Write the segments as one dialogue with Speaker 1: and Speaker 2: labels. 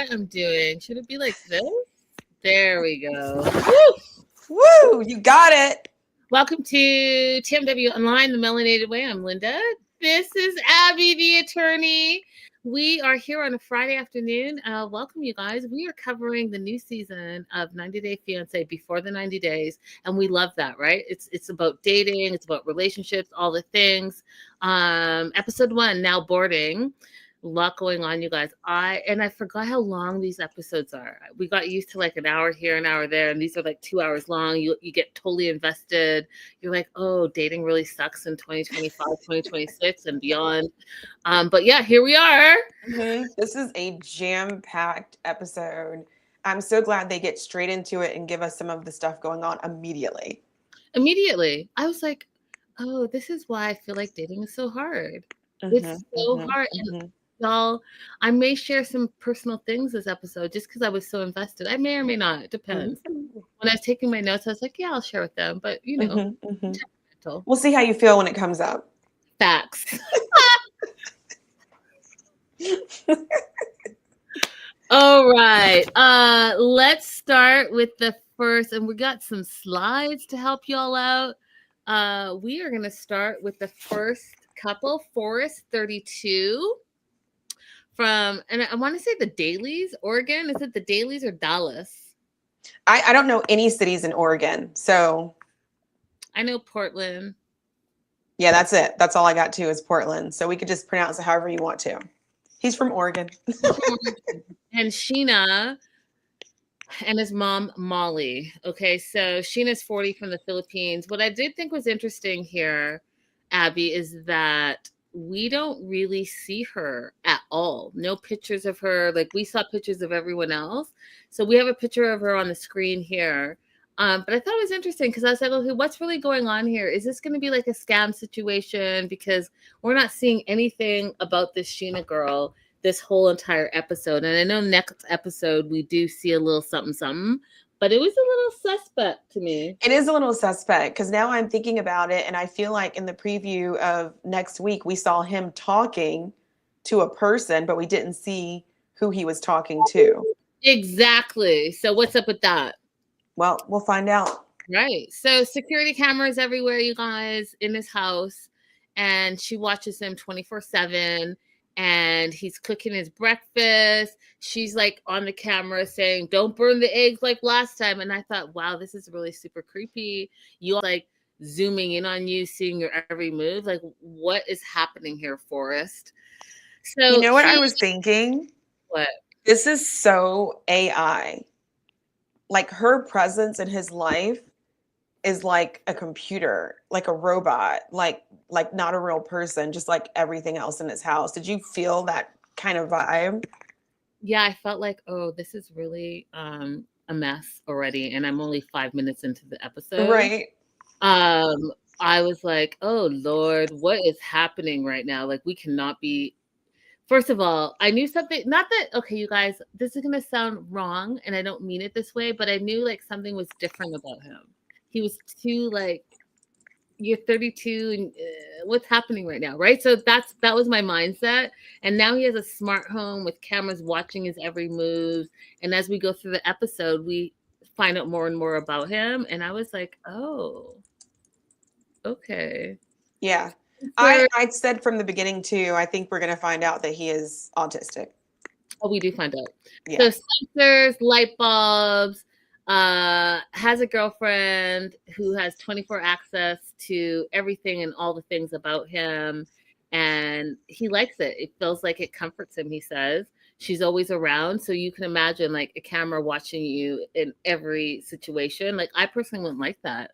Speaker 1: what I'm doing. Should it be like this? There we go.
Speaker 2: Woo! You got it.
Speaker 1: Welcome to TMW Online, the Melanated Way. I'm Linda. This is Abby, the attorney. We are here on a Friday afternoon. Welcome, you guys. We are covering the new season of 90 Day Fiance, Before the 90 Days, and we love that, right? It's about dating, it's about relationships, all the things. Episode 1, Now Boarding. A lot going on, you guys. I forgot how long these episodes are. We got used to like an hour here, an hour there, and these are like 2 hours long. You get totally invested. You're like, oh, dating really sucks in 2025, 2026 and beyond. But yeah, here we are.
Speaker 2: Mm-hmm. This is a jam-packed episode. I'm so glad they get straight into it and give us some of the stuff going on immediately.
Speaker 1: I was like, oh, this is why I feel like dating is so hard. It's so hard. And y'all, I may share some personal things this episode just because I was so invested. I may or may not. It depends. When I was taking my notes, I was like, yeah, I'll share with them. But, you know,
Speaker 2: we'll see how you feel when it comes up.
Speaker 1: Facts. All right. Let's start with the first, and we got some slides to help y'all out. We are going to start with the first couple, Forest 32. And I want to say the Dailies, Oregon. Is it the Dailies or Dallas?
Speaker 2: I don't know any cities in Oregon, so.
Speaker 1: I know Portland.
Speaker 2: Yeah, that's it. That's all I got too is Portland. So we could just pronounce it however you want to. He's from Oregon.
Speaker 1: And Sheena and his mom, Molly. Okay, so Sheena's 40 from the Philippines. What I did think was interesting here, Abby, is that we don't really see her at all. No pictures of her. Like, we saw pictures of everyone else. So we have a picture of her on the screen here. But I thought it was interesting because I was like, okay, what's really going on here? Is this going to be like a scam situation? Because we're not seeing anything about this Sheena girl this whole entire episode. And I know next episode we do see a little something, but it was a little suspect to me.
Speaker 2: It is a little suspect because now I'm thinking about it, and I feel like in the preview of next week, we saw him talking to a person, but we didn't see who he was talking to.
Speaker 1: Exactly. So what's up with that?
Speaker 2: Well, we'll find out.
Speaker 1: Right. So security cameras everywhere, you guys, in his house, and she watches him 24/7. And he's cooking his breakfast. She's like on the camera saying, don't burn the eggs like last time. And I thought, wow, this is really super creepy. You all like zooming in on you, seeing your every move. Like, what is happening here, Forrest? So
Speaker 2: you know what I was thinking?
Speaker 1: What?
Speaker 2: This is so AI. Like, her presence in his life is like a computer, like a robot, like not a real person, just like everything else in his house. Did you feel that kind of vibe?
Speaker 1: Yeah, I felt like, oh, this is really a mess already, and I'm only 5 minutes into the episode.
Speaker 2: Right.
Speaker 1: I was like, oh Lord, what is happening right now? Like, we cannot be. First of all, I knew something, not that, okay, you guys, this is going to sound wrong, and I don't mean it this way, but I knew like something was different about him. He was too like, you're 32 and what's happening right now, right? So that was my mindset. And now he has a smart home with cameras watching his every move. And as we go through the episode, we find out more and more about him. And I was like, oh, okay.
Speaker 2: Yeah. I said from the beginning too, I think we're going to find out that he is autistic.
Speaker 1: Oh, we do find out.
Speaker 2: Yeah.
Speaker 1: So sensors, light bulbs, has a girlfriend who has 24 access to everything and all the things about him. And he likes it. It feels like it comforts him, he says. She's always around. So you can imagine like a camera watching you in every situation. Like, I personally wouldn't like that.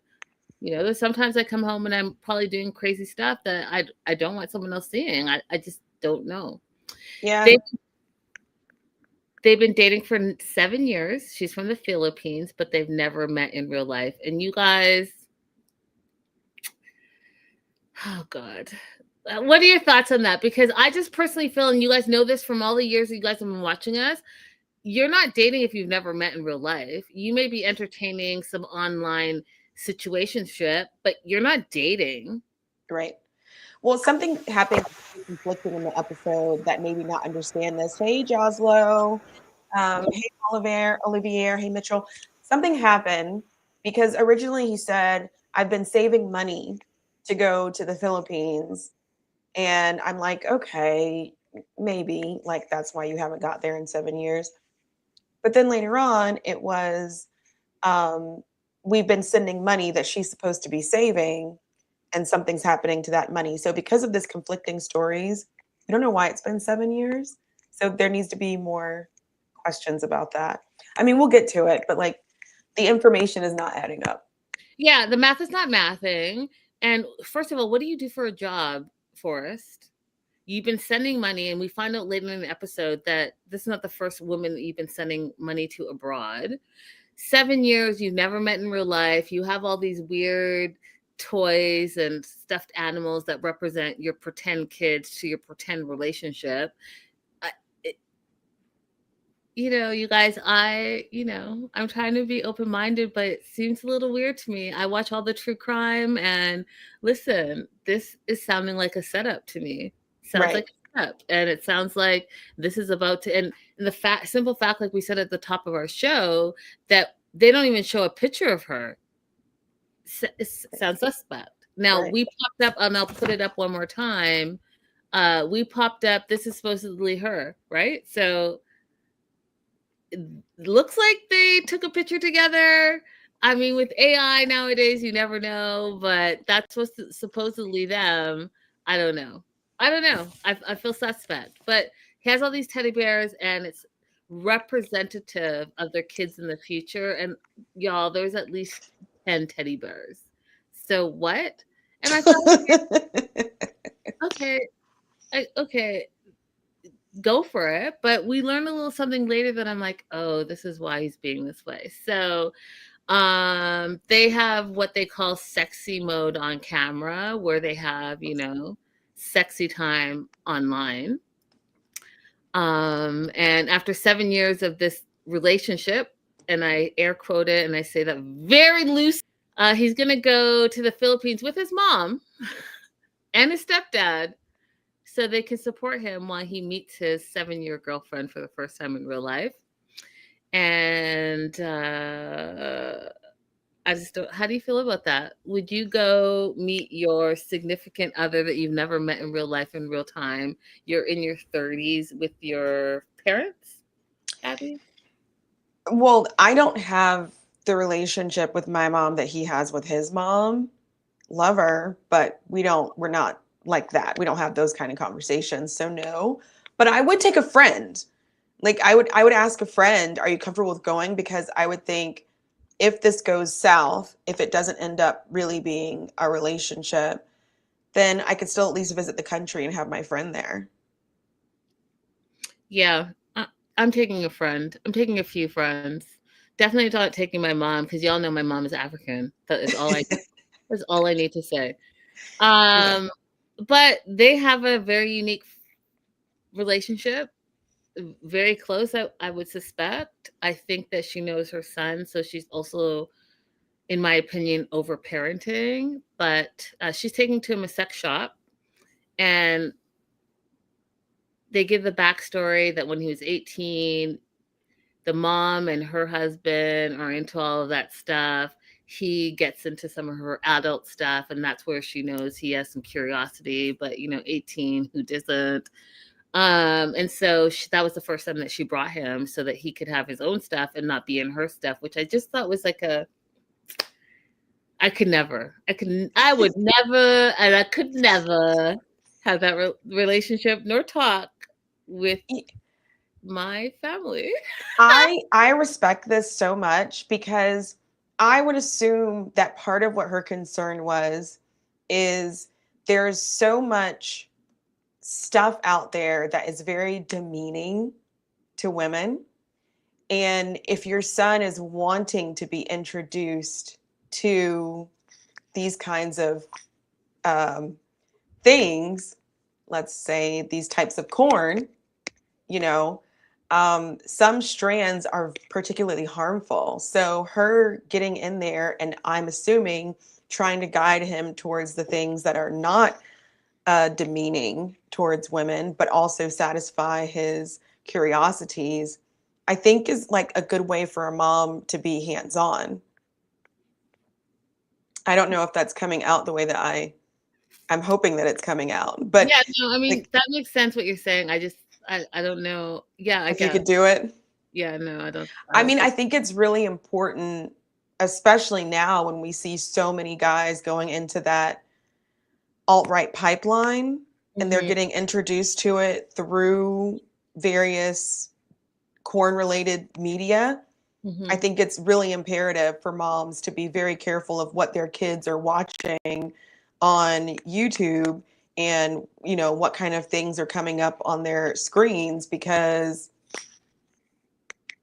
Speaker 1: You know, there's sometimes I come home and I'm probably doing crazy stuff that I don't want someone else seeing. I just don't know.
Speaker 2: Yeah.
Speaker 1: They've been dating for 7 years. She's from the Philippines, but they've never met in real life. And you guys, oh God, what are your thoughts on that? Because I just personally feel, and you guys know this from all the years you guys have been watching us, you're not dating if you've never met in real life. You may be entertaining some online situationship, but you're not dating.
Speaker 2: Right. Well, something happened conflicting in the episode that made me not understand this. Hey, Joslo. Hey, Olivier. Hey, Mitchell. Something happened because originally he said, I've been saving money to go to the Philippines. And I'm like, okay, maybe like that's why you haven't got there in 7 years. But then later on, it was, um, we've been sending money that she's supposed to be saving, and something's happening to that money. So because of this conflicting stories, I don't know why it's been 7 years. So there needs to be more questions about that. I mean, we'll get to it, but like the information is not adding up.
Speaker 1: Yeah, the math is not mathing. And first of all, what do you do for a job, Forrest? You've been sending money, and we find out later in the episode that this is not the first woman that you've been sending money to abroad. 7 years, you've never met in real life. You have all these weird toys and stuffed animals that represent your pretend kids to your pretend relationship. You guys, I'm trying to be open-minded, but it seems a little weird to me. I watch all the true crime, and listen, this is sounding like a setup to me. Sounds like a setup, and it sounds like this is about to, and the simple fact, like we said at the top of our show, that they don't even show a picture of her. It sounds suspect. Now, we popped up, and I'll put it up one more time. We popped up, this is supposedly her, right? So it looks like they took a picture together. I mean, with AI nowadays, you never know, but that's supposedly them. I don't know. I feel suspect, but he has all these teddy bears, and it's representative of their kids in the future. And y'all, there's at least 10 teddy bears. So what? And I thought, okay, go for it. But we learned a little something later that I'm like, oh, this is why he's being this way. So they have what they call sexy mode on camera, where they have, sexy time online. And after 7 years of this relationship, and I air quote it, and I say that very loose, he's going to go to the Philippines with his mom and his stepdad so they can support him while he meets his 7-year girlfriend for the first time in real life. And I just don't, how do you feel about that? Would you go meet your significant other that you've never met in real life in real time? You're in your 30s with your parents, Abby?
Speaker 2: Well, I don't have the relationship with my mom that he has with his mom. Love her, but we're not like that. We don't have those kind of conversations. So no. But I would take a friend. Like I would ask a friend, are you comfortable with going? Because I would think if this goes south, if it doesn't end up really being a relationship, then I could still at least visit the country and have my friend there.
Speaker 1: Yeah, I'm taking a friend. I'm taking a few friends. Definitely not taking my mom, because y'all know my mom is African. That is all that's all I need to say. But they have a very unique relationship, very close, I would suspect. I think that she knows her son, so she's also, in my opinion, over-parenting. But she's taking to him a sex shop, and they give the backstory that when he was 18, the mom and her husband are into all of that stuff. He gets into some of her adult stuff, and that's where she knows he has some curiosity. But 18, who doesn't? And so that was the first time that she brought him so that he could have his own stuff and not be in her stuff, which I just thought was like I would never, and I could never have that relationship nor talk with my family.
Speaker 2: I respect this so much, because I would assume that part of what her concern is there's so much stuff out there that is very demeaning to women. And if your son is wanting to be introduced to these kinds of things, let's say these types of corn, some strands are particularly harmful. So her getting in there, and I'm assuming trying to guide him towards the things that are not demeaning towards women, but also satisfy his curiosities, I think is like a good way for a mom to be hands-on. I don't know if that's coming out the way that I'm hoping that it's coming out, but
Speaker 1: Yeah, no, I mean,
Speaker 2: like,
Speaker 1: that makes sense what you're saying. I don't know. Yeah, I
Speaker 2: if you
Speaker 1: guess.
Speaker 2: could do it.
Speaker 1: Yeah, no, I
Speaker 2: I
Speaker 1: don't
Speaker 2: mean,
Speaker 1: think.
Speaker 2: I think it's really important, especially now when we see so many guys going into that alt-right pipeline and they're
Speaker 1: Mhm,
Speaker 2: getting introduced to it through various corn-related media. I
Speaker 1: mhm.
Speaker 2: think it's really imperative for moms to be very careful of what their kids are watching on YouTube and, what kind of things are coming up on their screens because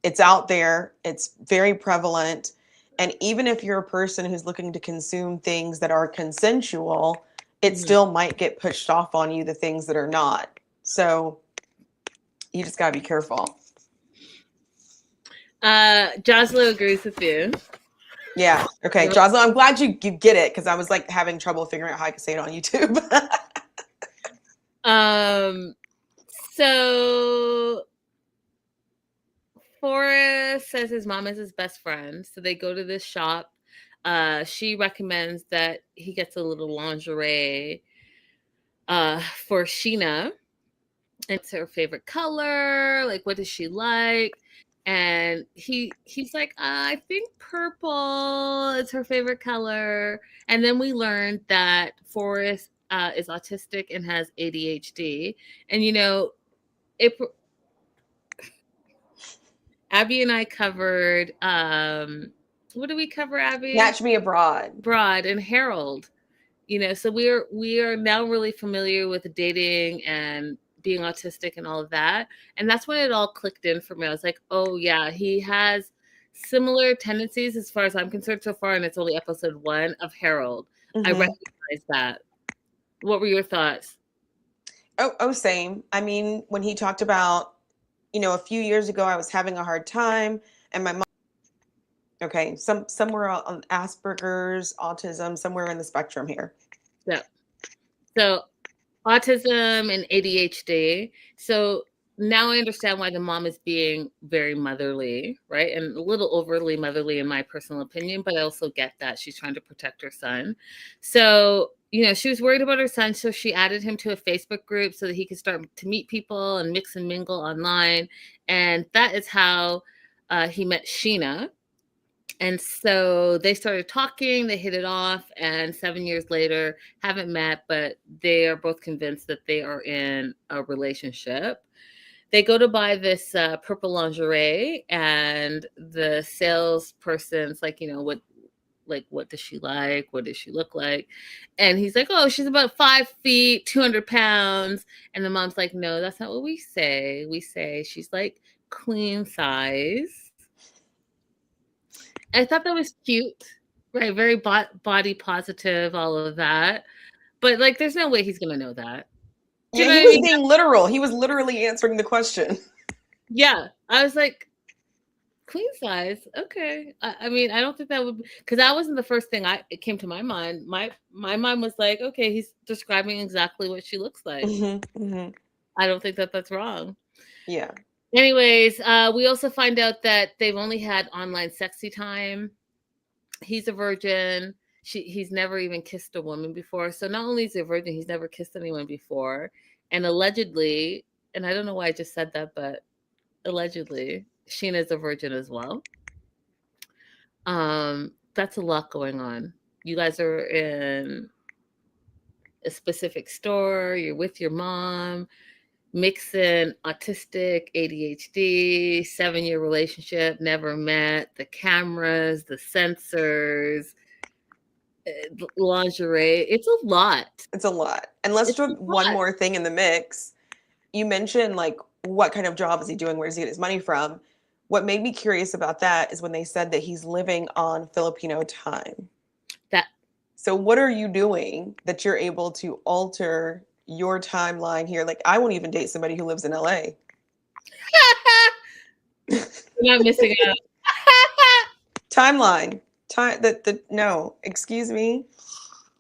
Speaker 2: it's out there, it's very prevalent. And even if you're a person who's looking to consume things that are consensual, it
Speaker 1: Mhm.
Speaker 2: still might get pushed off on you, the things that are not. So you just got to be careful.
Speaker 1: Joslo agrees with you.
Speaker 2: Yeah. Okay. Jocelyn, I'm glad you get it because I was like having trouble figuring out how I could say it on YouTube.
Speaker 1: So Forrest says his mom is his best friend. So they go to this shop. She recommends that he gets a little lingerie for Sheena. It's her favorite color. Like, what does she like? And he's like, I think purple is her favorite color. And then we learned that Forrest is autistic and has ADHD. And it. Abby and I covered. What did we cover, Abby?
Speaker 2: Match Me Abroad.
Speaker 1: Broad and Harold. So we are now really familiar with dating and being autistic and all of that. And that's when it all clicked in for me. I was like, oh yeah, he has similar tendencies as far as I'm concerned so far, and it's only episode 1 of Harold. I
Speaker 2: Mm-hmm.
Speaker 1: recognize that. What were your thoughts?
Speaker 2: Oh, same. I mean, when he talked about, a few years ago, I was having a hard time, and my mom. Okay, somewhere on Asperger's, autism, somewhere in the spectrum here.
Speaker 1: Yeah. So autism and ADHD. So now I understand why the mom is being very motherly, right? And a little overly motherly in my personal opinion, but I also get that she's trying to protect her son. So, she was worried about her son, so she added him to a Facebook group so that he could start to meet people and mix and mingle online. And that is how he met Sheena. And so they started talking, they hit it off, and 7 years later, haven't met, but they are both convinced that they are in a relationship. They go to buy this purple lingerie, and the salesperson's like, what does she like? What does she look like? And he's like, oh, she's about 5 feet, 200 pounds. And the mom's like, no, that's not what we say. We say she's like queen size. I thought that was cute, right? Very body positive, all of that. But like, there's no way he's gonna know that. Do you
Speaker 2: Yeah,
Speaker 1: know
Speaker 2: he
Speaker 1: what I
Speaker 2: was
Speaker 1: mean?
Speaker 2: being literal. He was literally answering the question.
Speaker 1: Yeah, I was like, queen size, okay. I mean, I don't think that would, because that wasn't the first thing it came to my mind. My mind was like, okay, he's describing exactly what she looks like.
Speaker 2: Mm-hmm, mm-hmm.
Speaker 1: I don't think that that's wrong.
Speaker 2: Yeah.
Speaker 1: Anyways, we also find out that they've only had online sexy time. He's a virgin. He's never even kissed a woman before. So not only is he a virgin, he's never kissed anyone before. And allegedly, and I don't know why I just said that, but allegedly, Sheena's a virgin as well. That's a lot going on. You guys are in a specific store, you're with your mom, mixing autistic, ADHD, 7-year relationship, never met, the cameras, the sensors, lingerie. It's a lot.
Speaker 2: It's a lot. And let's
Speaker 1: It's a
Speaker 2: throw one
Speaker 1: lot.
Speaker 2: more thing in the mix. You mentioned like what kind of job is he doing? Where does he get his money from? What made me curious about that is when they said that he's living on Filipino time.
Speaker 1: That
Speaker 2: So what are you doing that you're able to alter your timeline here? Like I won't even date somebody who lives in LA.
Speaker 1: you're not missing out.
Speaker 2: Timeline. Time that no, excuse me.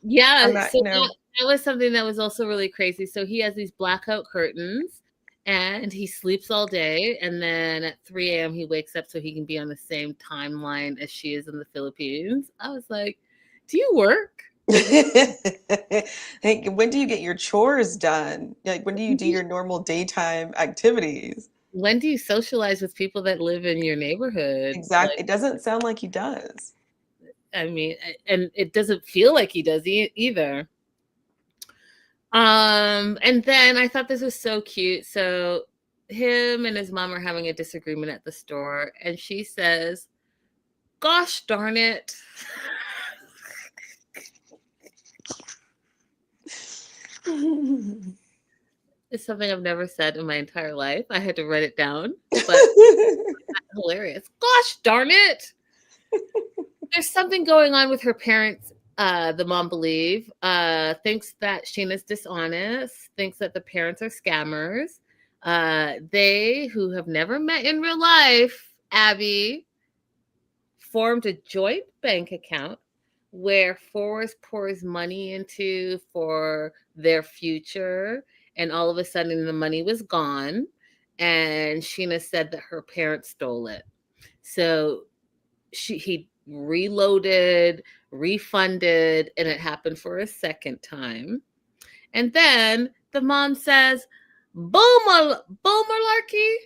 Speaker 2: I'm
Speaker 1: Yeah,
Speaker 2: not
Speaker 1: so
Speaker 2: no.
Speaker 1: that was something that was also really crazy. So he has these blackout curtains, and he sleeps all day, and then at 3 a.m. he wakes up so he can be on the same timeline as she is in the Philippines. I was like, do you work?
Speaker 2: Hey, when do you get your chores done? Like, when do you do your normal daytime activities?
Speaker 1: When do you socialize with people that live in your neighborhood?
Speaker 2: Exactly.
Speaker 1: Like,
Speaker 2: It doesn't sound like he does.
Speaker 1: I mean, and it doesn't feel like he does either. And then I thought this was so cute. So him and his mom are having a disagreement at the store, and she says, "Gosh darn it." It's something I've never said in my entire life. I had to write it down, but hilarious. Gosh darn it. There's something going on with her parents. The mom thinks that Sheena's dishonest, thinks that the parents are scammers. They, who have never met in real life, Abby, formed a joint bank account where Forrest pours money into for their future, and all of a sudden the money was gone, and Sheena said that her parents stole it. So he reloaded, refunded, and it happened for a second time. And then the mom says, "Boomalarkey."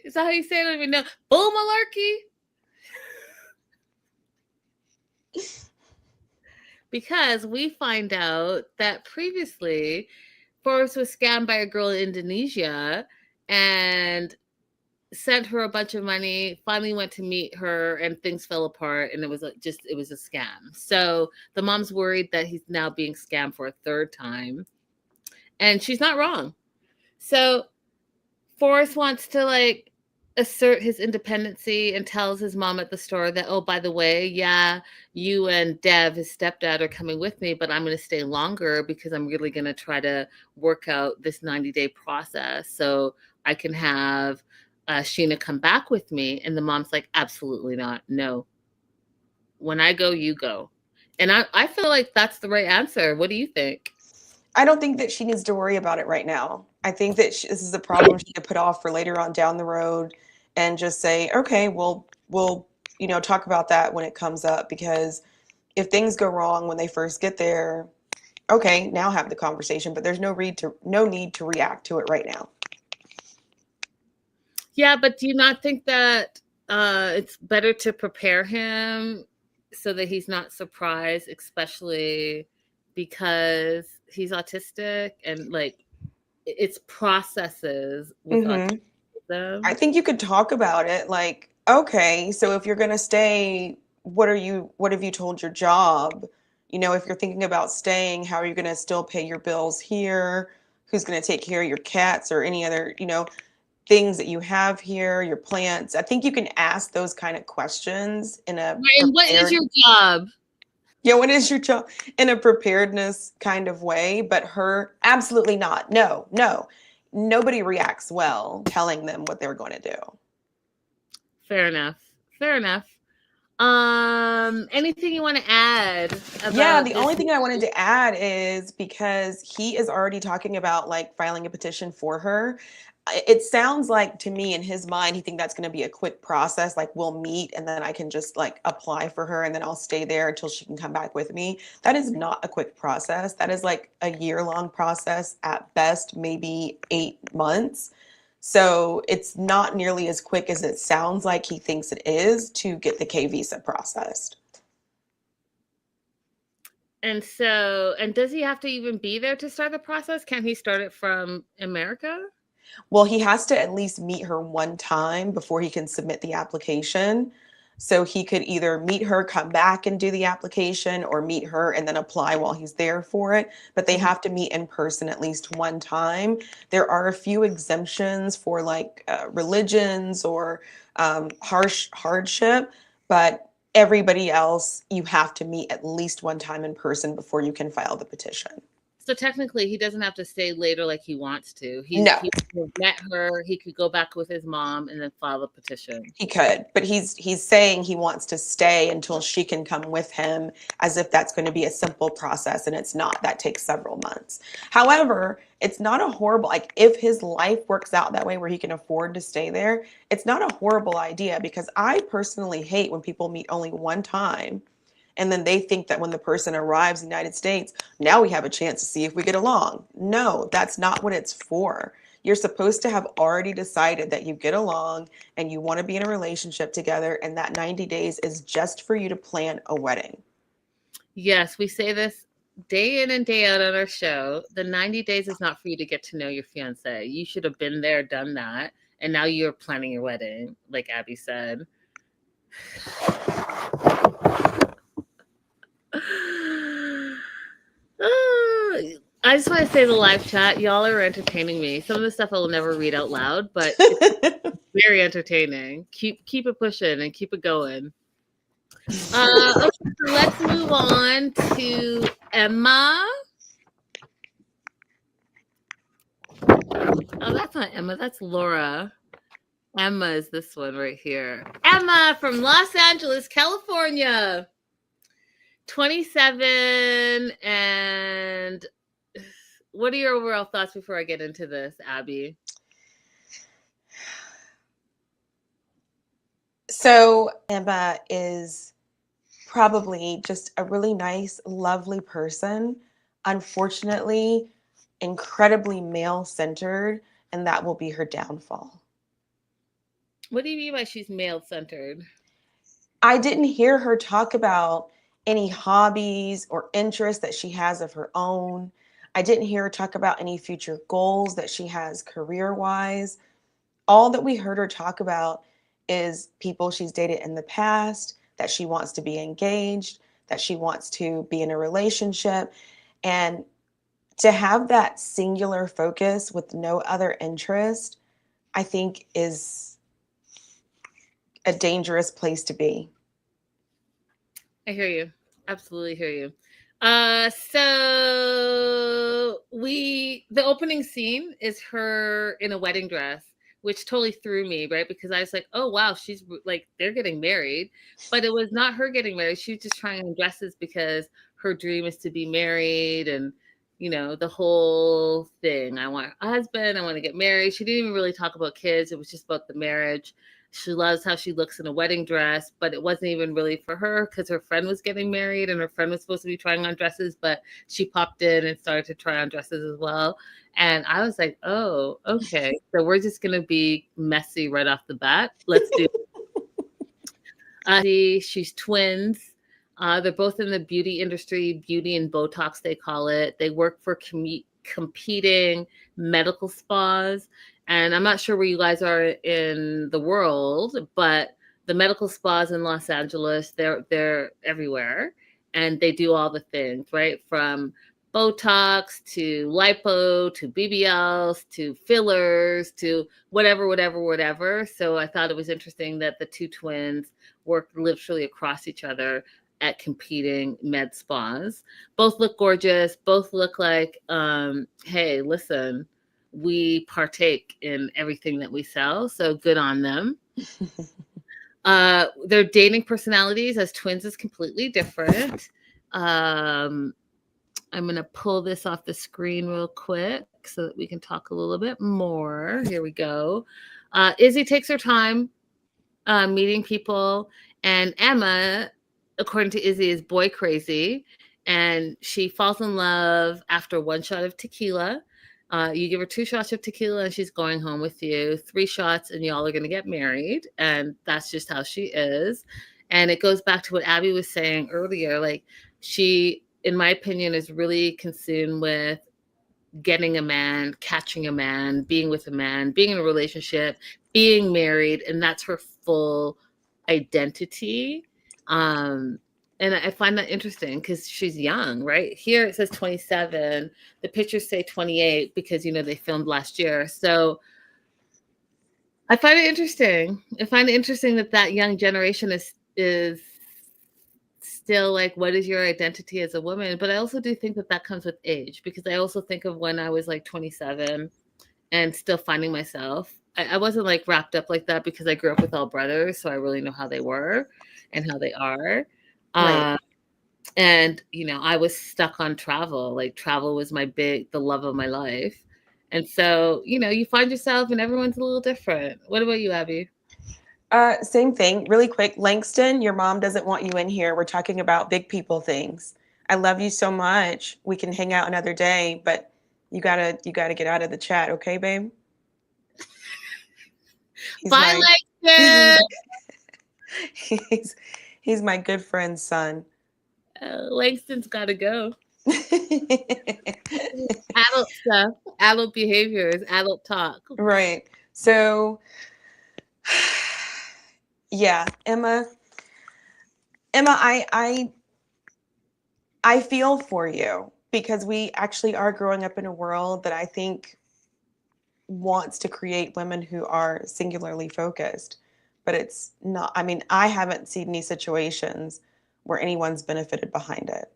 Speaker 1: Is that how you say it? I don't even know. Boomalarkey. Because we find out that previously Forrest was scammed by a girl in Indonesia and sent her a bunch of money, finally went to meet her, and things fell apart, and it was a scam. So the mom's worried that he's now being scammed for a third time, and she's not wrong. So Forrest wants to like assert his independency and tells his mom at the store that, oh, by the way, yeah, you and Dev, his stepdad, are coming with me, but I'm going to stay longer because I'm really going to try to work out this 90-day process so I can have Sheena come back with me. And the mom's like, absolutely not. No. When I go, you go. And I feel like that's the right answer. What do you think?
Speaker 2: I don't think that she needs to worry about it right now. I think that this is a problem she could put off for later on down the road and just say, okay, we'll talk about that when it comes up, because if things go wrong when they first get there, okay, now have the conversation, but there's no need to react to it right now.
Speaker 1: Yeah, but do you not think that it's better to prepare him so that he's not surprised, especially because he's autistic and like it's processes with autism?
Speaker 2: I think you could talk about it like, okay, so if you're going to stay, what have you told your job? If you're thinking about staying, how are you going to still pay your bills here? Who's going to take care of your cats or any other, things that you have here, your plants? I think you can ask those kind of questions in a
Speaker 1: And what is your job?
Speaker 2: Yeah, what is your job? In a preparedness kind of way, but her, absolutely not. No. Nobody reacts well telling them what they're going to do.
Speaker 1: Fair enough. Anything you want to add about
Speaker 2: Yeah, the only thing I wanted to add is because he is already talking about like filing a petition for her. It sounds like to me in his mind, he thinks that's going to be a quick process. Like we'll meet and then I can just like apply for her and then I'll stay there until she can come back with me. That is not a quick process. That is like a year-long process at best, maybe 8 months. So it's not nearly as quick as it sounds like he thinks it is to get the K visa processed.
Speaker 1: And does he have to even be there to start the process? Can he start it from America?
Speaker 2: Well, he has to at least meet her one time before he can submit the application. So he could either meet her, come back and do the application, or meet her and then apply while he's there for it. But they have to meet in person at least one time. There are a few exemptions for like religions or harsh hardship, but everybody else, you have to meet at least one time in person before you can file the petition.
Speaker 1: So technically, he doesn't have to stay later like he wants to.
Speaker 2: No.
Speaker 1: He met her. He could go back with his mom and then file a petition.
Speaker 2: He could, but he's saying he wants to stay until she can come with him, as if that's going to be a simple process, and it's not. That takes several months. However, it's not a horrible, like, if his life works out that way where he can afford to stay there, it's not a horrible idea, because I personally hate when people meet only one time and then they think that when the person arrives in the United States, now we have a chance to see if we get along. No, that's not what it's for. You're supposed to have already decided that you get along and you want to be in a relationship together, and that 90 days is just for you to plan a wedding.
Speaker 1: Yes, we say this day in and day out on our show. The 90 days is not for you to get to know your fiance. You should have been there, done that, and now you're planning your wedding, like Abby said. I just want to say the live chat, y'all are entertaining me. Some of the stuff I will never read out loud, but it's very entertaining. Keep it pushing and keep it going. Okay, so let's move on to Emma. Oh, that's not Emma. That's Laura. Emma is this one right here. Emma from Los Angeles, California. 27. And what are your overall thoughts before I get into this, Abby?
Speaker 2: So Emma is probably just a really nice, lovely person. Unfortunately, incredibly male-centered, and that will be her downfall.
Speaker 1: What do you mean by she's male-centered?
Speaker 2: I didn't hear her talk about any hobbies or interests that she has of her own. I didn't hear her talk about any future goals that she has career-wise. All that we heard her talk about is people she's dated in the past, that she wants to be engaged, that she wants to be in a relationship. And to have that singular focus with no other interest, I think is a dangerous place to be.
Speaker 1: I hear you. Absolutely hear you. So the opening scene is her in a wedding dress, which totally threw me, right? Because I was like, oh, wow, she's like, they're getting married. But it was not her getting married. She was just trying on dresses because her dream is to be married and, you know, the whole thing. I want a husband. I want to get married. She didn't even really talk about kids. It was just about the marriage. She loves how she looks in a wedding dress, but it wasn't even really for her because her friend was getting married and her friend was supposed to be trying on dresses, but she popped in and started to try on dresses as well. And I was like, oh, okay. So we're just going to be messy right off the bat. Let's do it. She's twins. They're both in the beauty industry, beauty and Botox, they call it. They work for competing medical spas. And I'm not sure where you guys are in the world, but the medical spas in Los Angeles, they're everywhere. And they do all the things, right? From Botox to lipo to BBLs to fillers to whatever. So I thought it was interesting that the two twins worked literally across each other at competing med spas. Both look gorgeous. Both look like, hey, listen, we partake in everything that we sell. So good on them. Their dating personalities as twins is completely different. I'm going to pull this off the screen real quick so that we can talk a little bit more. Here we go. Izzy takes her time meeting people, and Emma, according to Izzy, is boy crazy, and she falls in love after one shot of tequila. You give her 2 shots of tequila and she's going home with you. 3 shots and y'all are going to get married. And that's just how she is. And it goes back to what Abby was saying earlier. Like, she, in my opinion, is really consumed with getting a man, catching a man, being with a man, being in a relationship, being married. And that's her full identity. And I find that interesting because she's young, right? Here it says 27. The pictures say 28 because, you know, they filmed last year. So I find it interesting. I find it interesting that young generation is still like, what is your identity as a woman? But I also do think that comes with age, because I also think of when I was like 27 and still finding myself. I wasn't like wrapped up like that because I grew up with all brothers, so I really know how they were and how they are.
Speaker 2: Right.
Speaker 1: And I was stuck on travel. Like travel was the love of my life. And so, you find yourself and everyone's a little different. What about you, Abby?
Speaker 2: Same thing. Really quick, Langston, your mom doesn't want you in here. We're talking about big people things. I love you so much. We can hang out another day, but you gotta get out of the chat, okay, babe? He's
Speaker 1: Bye,
Speaker 2: my
Speaker 1: Langston.
Speaker 2: he's my good friend's son.
Speaker 1: Langston's got to go. Adult stuff, adult behaviors, adult talk.
Speaker 2: Right. So, yeah, Emma, I feel for you, because we actually are growing up in a world that I think wants to create women who are singularly focused, but it's not. I mean, I haven't seen any situations where anyone's benefited behind it.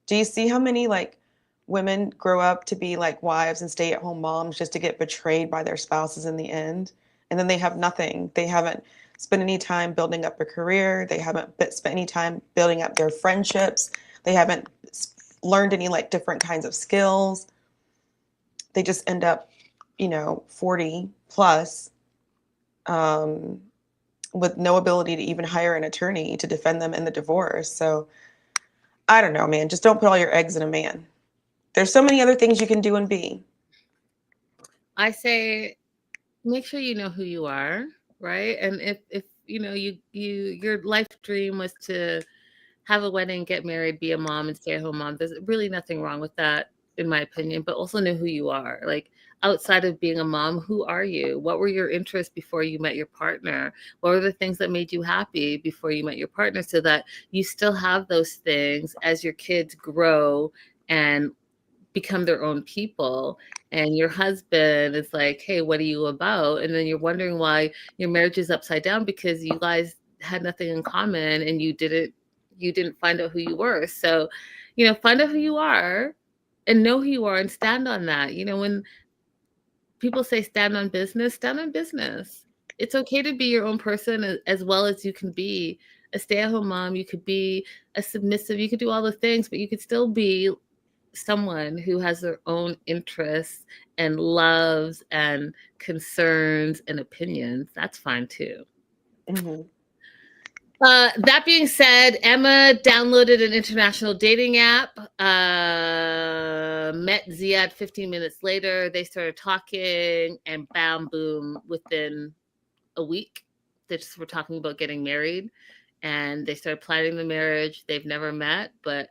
Speaker 2: Do you see how many like women grow up to be like wives and stay-at-home moms just to get betrayed by their spouses in the end? And then they have nothing. They haven't spent any time building up a career. They haven't spent any time building up their friendships. They haven't learned any like different kinds of skills. They just end up, 40 plus, with no ability to even hire an attorney to defend them in the divorce. So I don't know, man. Just don't put all your eggs in a man. There's so many other things you can do and be.
Speaker 1: I say, make sure you know who you are, right? And if your life dream was to have a wedding, get married, be a mom, and stay at home mom, there's really nothing wrong with that, in my opinion. But also know who you are. Like outside of being a mom, who are you? What were your interests before you met your partner? What were the things that made you happy before you met your partner, so that you still have those things as your kids grow and become their own people, and your husband is like, hey, what are you about? And then you're wondering why your marriage is upside down, because you guys had nothing in common and you didn't find out who you were. So find out who you are and know who you are and stand on that. When people say stand on business, stand on business. It's okay to be your own person as well as you can be a stay-at-home mom. You could be a submissive, you could do all the things, but you could still be someone who has their own interests and loves and concerns and opinions. That's fine too.
Speaker 2: Mm-hmm.
Speaker 1: That being said, Emma downloaded an international dating app, met Ziad 15 minutes later. They started talking, and bam, boom, within a week, they just were talking about getting married, and they started planning the marriage. They've never met, but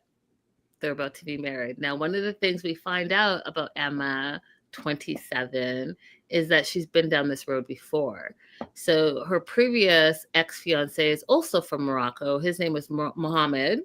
Speaker 1: they're about to be married. Now, one of the things we find out about Emma, 27, is that she's been down this road before. So her previous ex-fiance is also from Morocco. His name was Mohammed.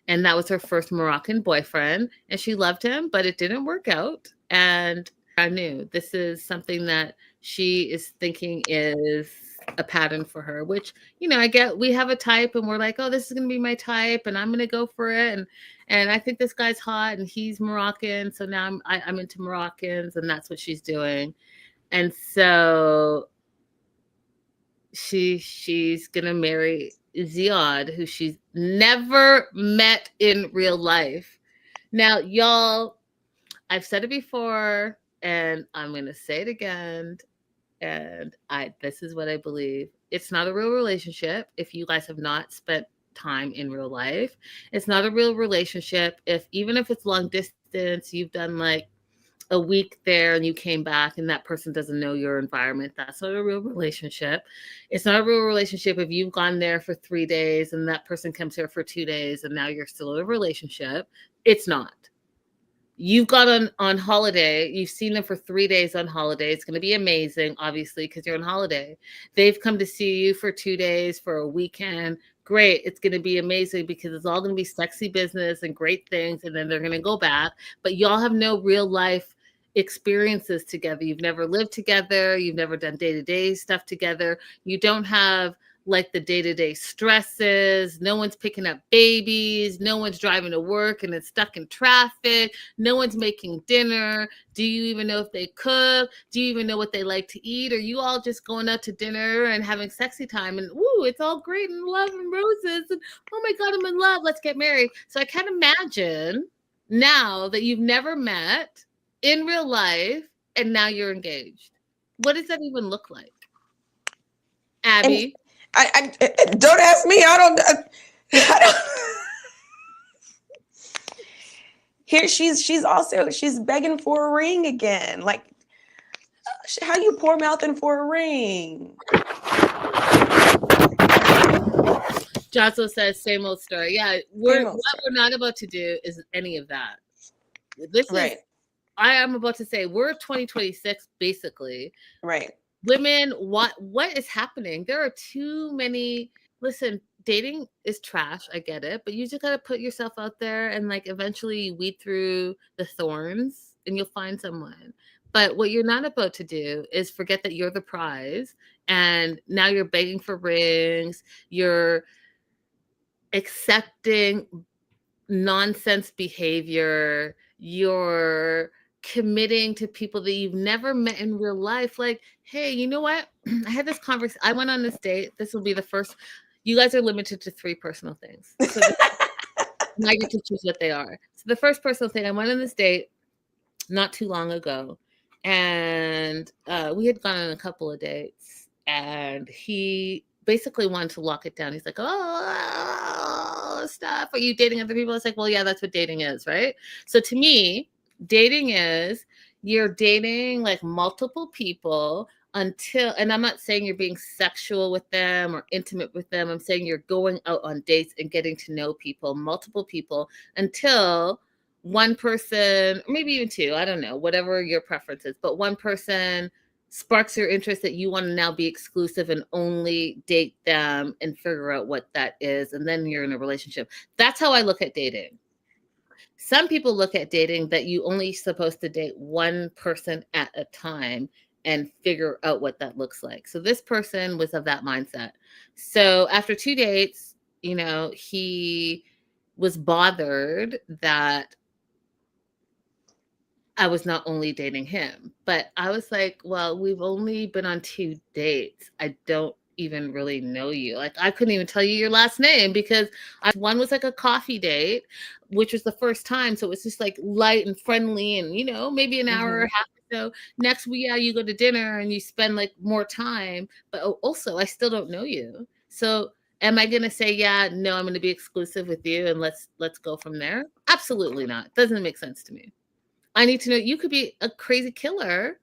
Speaker 1: And that was her first Moroccan boyfriend. And she loved him, but it didn't work out. And I knew this is something that she is thinking is a pattern for her, which, I get, we have a type and we're like, oh, this is going to be my type and I'm going to go for it. And I think this guy's hot and he's Moroccan. So now I'm into Moroccans, and that's what she's doing. And so she's going to marry Ziad, who she's never met in real life. Now, y'all, I've said it before and I'm going to say it again. And this is what I believe. It's not a real relationship if you guys have not spent time in real life. It's not a real relationship even if it's long distance, you've done like a week there and you came back and that person doesn't know your environment. That's not a real relationship. It's not a real relationship if you've gone there for 3 days and that person comes here for 2 days and now you're still in a relationship. It's not. You've gone on holiday. You've seen them for 3 days on holiday. It's going to be amazing, obviously, because you're on holiday. They've come to see you for 2 days, for a weekend. Great. It's going to be amazing because it's all going to be sexy business and great things. And then they're going to go back. But y'all have no real life experiences together. You've never lived together. You've never done day-to-day stuff together. You don't have like the day-to-day stresses. No one's picking up babies. No one's driving to work and it's stuck in traffic. No one's making dinner. Do you even know if they cook? Do you even know what they like to eat? Are you all just going out to dinner and having sexy time? And woo, it's all great and love and roses. And oh my God, I'm in love. Let's get married. So I can't imagine now that you've never met in real life and now you're engaged. What does that even look like? Abby?
Speaker 2: I don't ask me. I don't. Here she's begging for a ring again. Like, how you poor mouthing for a ring?
Speaker 1: Jocelyn says, same old story. Yeah, what we're not about to do is any of that. This is, I am about to say, we're 2026, basically.
Speaker 2: Right.
Speaker 1: Women, what is happening? There are too many. Listen, dating is trash. I get it, but you just got to put yourself out there and like eventually you weed through the thorns and you'll find someone. But what you're not about to do is forget that you're the prize and now you're begging for rings. You're accepting nonsense behavior. You're committing to people that you've never met in real life. Like, hey, you know what? I had this conversation. I went on this date. This will be the first. You guys are limited to 3 personal things. So I get to choose what they are. So the first personal thing, I went on this date not too long ago, and we had gone on a couple of dates, and he basically wanted to lock it down. He's like, oh, stuff. Are you dating other people? It's like, well, yeah, that's what dating is, right? So to me, dating is you're dating like multiple people until, and I'm not saying you're being sexual with them or intimate with them. I'm saying you're going out on dates and getting to know people, multiple people, until one person, or maybe even 2, I don't know, whatever your preference is, but one person sparks your interest that you want to now be exclusive and only date them and figure out what that is. And then you're in a relationship. That's how I look at dating. Some people look at dating that you only supposed to date one person at a time and figure out what that looks like. So this person was of that mindset. So after 2 dates, you know, he was bothered that I was not only dating him, but I was like, well, we've only been on 2 dates. I don't even really know you. Like, I couldn't even tell you your last name because one was like a coffee date, which was the first time. So it's just like light and friendly and, you know, maybe an hour or half or so. Next week, yeah, you go to dinner and you spend like more time. But also, I still don't know you. So am I going to say, yeah, no, I'm going to be exclusive with you and let's go from there? Absolutely not. Doesn't make sense to me. I need to know you could be a crazy killer.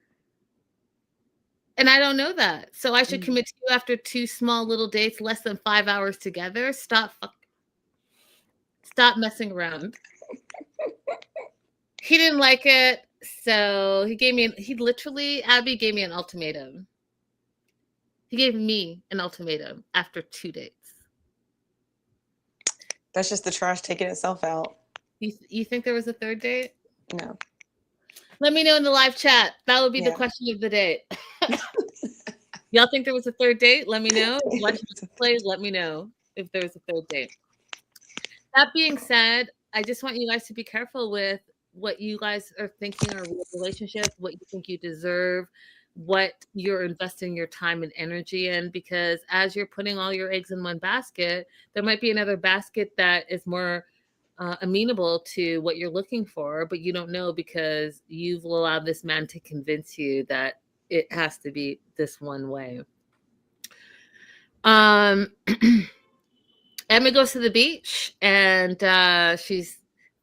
Speaker 1: And I don't know that. So I should commit to you after 2 small little dates, less than 5 hours together. Stop messing around. He didn't like it. So he literally, Abby gave me an ultimatum. He gave me an ultimatum after 2 dates.
Speaker 2: That's just the trash taking itself out.
Speaker 1: You think there was a 3rd date?
Speaker 2: No.
Speaker 1: Let me know in the live chat. That would be the question of the day. Y'all think there was a 3rd date? Let me know. Watch the plays. Let me know if there was a 3rd date. That being said, I just want you guys to be careful with what you guys are thinking are real relationships, what you think you deserve, what you're investing your time and energy in, because as you're putting all your eggs in one basket, there might be another basket that is more amenable to what you're looking for, but you don't know because you've allowed this man to convince you that it has to be this one way. Emma goes to the beach and she's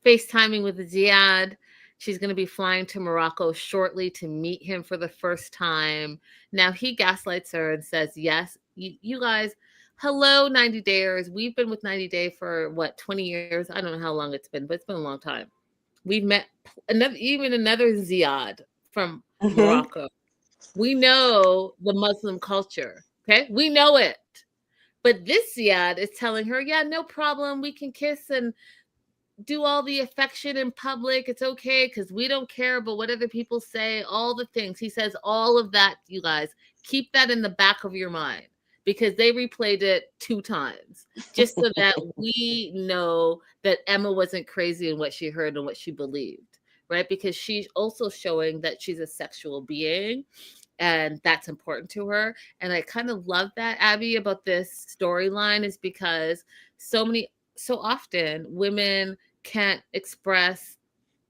Speaker 1: FaceTiming with Ziad. She's going to be flying to Morocco shortly to meet him for the first time. Now he gaslights her and says, yes, you guys, hello, 90 Dayers. We've been with 90 Day for 20 years? I don't know how long it's been, but it's been a long time. We've met another Ziad from Morocco. We know the Muslim culture. Okay. We know it. But this Ziad is telling her, yeah, no problem. We can kiss and do all the affection in public. It's okay because we don't care about what other people say, all the things. He says all of that, you guys. Keep that in the back of your mind. because they replayed it 2 times just so that we know that Emma wasn't crazy in what she heard and what she believed, right? Because she's also showing that she's a sexual being and that's important to her. And I kind of love that, Abby, about this storyline is because so often women can't express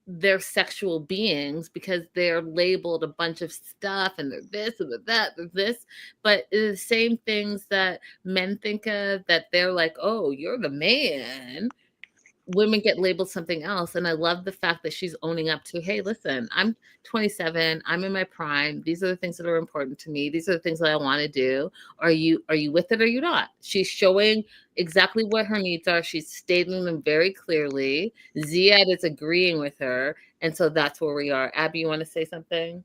Speaker 1: their sexual beings because they're labeled a bunch of stuff and they're this and they're that, they're this. But the same things that men think of that they're like, oh, you're the man. Women get labeled something else. And I love the fact that she's owning up to, hey, listen, I'm 27, I'm in my prime. These are the things that are important to me. These are the things that I want to do. Are you with it or are you not? She's showing exactly what her needs are. She's stating them very clearly. Ziad is agreeing with her. And so that's where we are. Abby, you want to say something?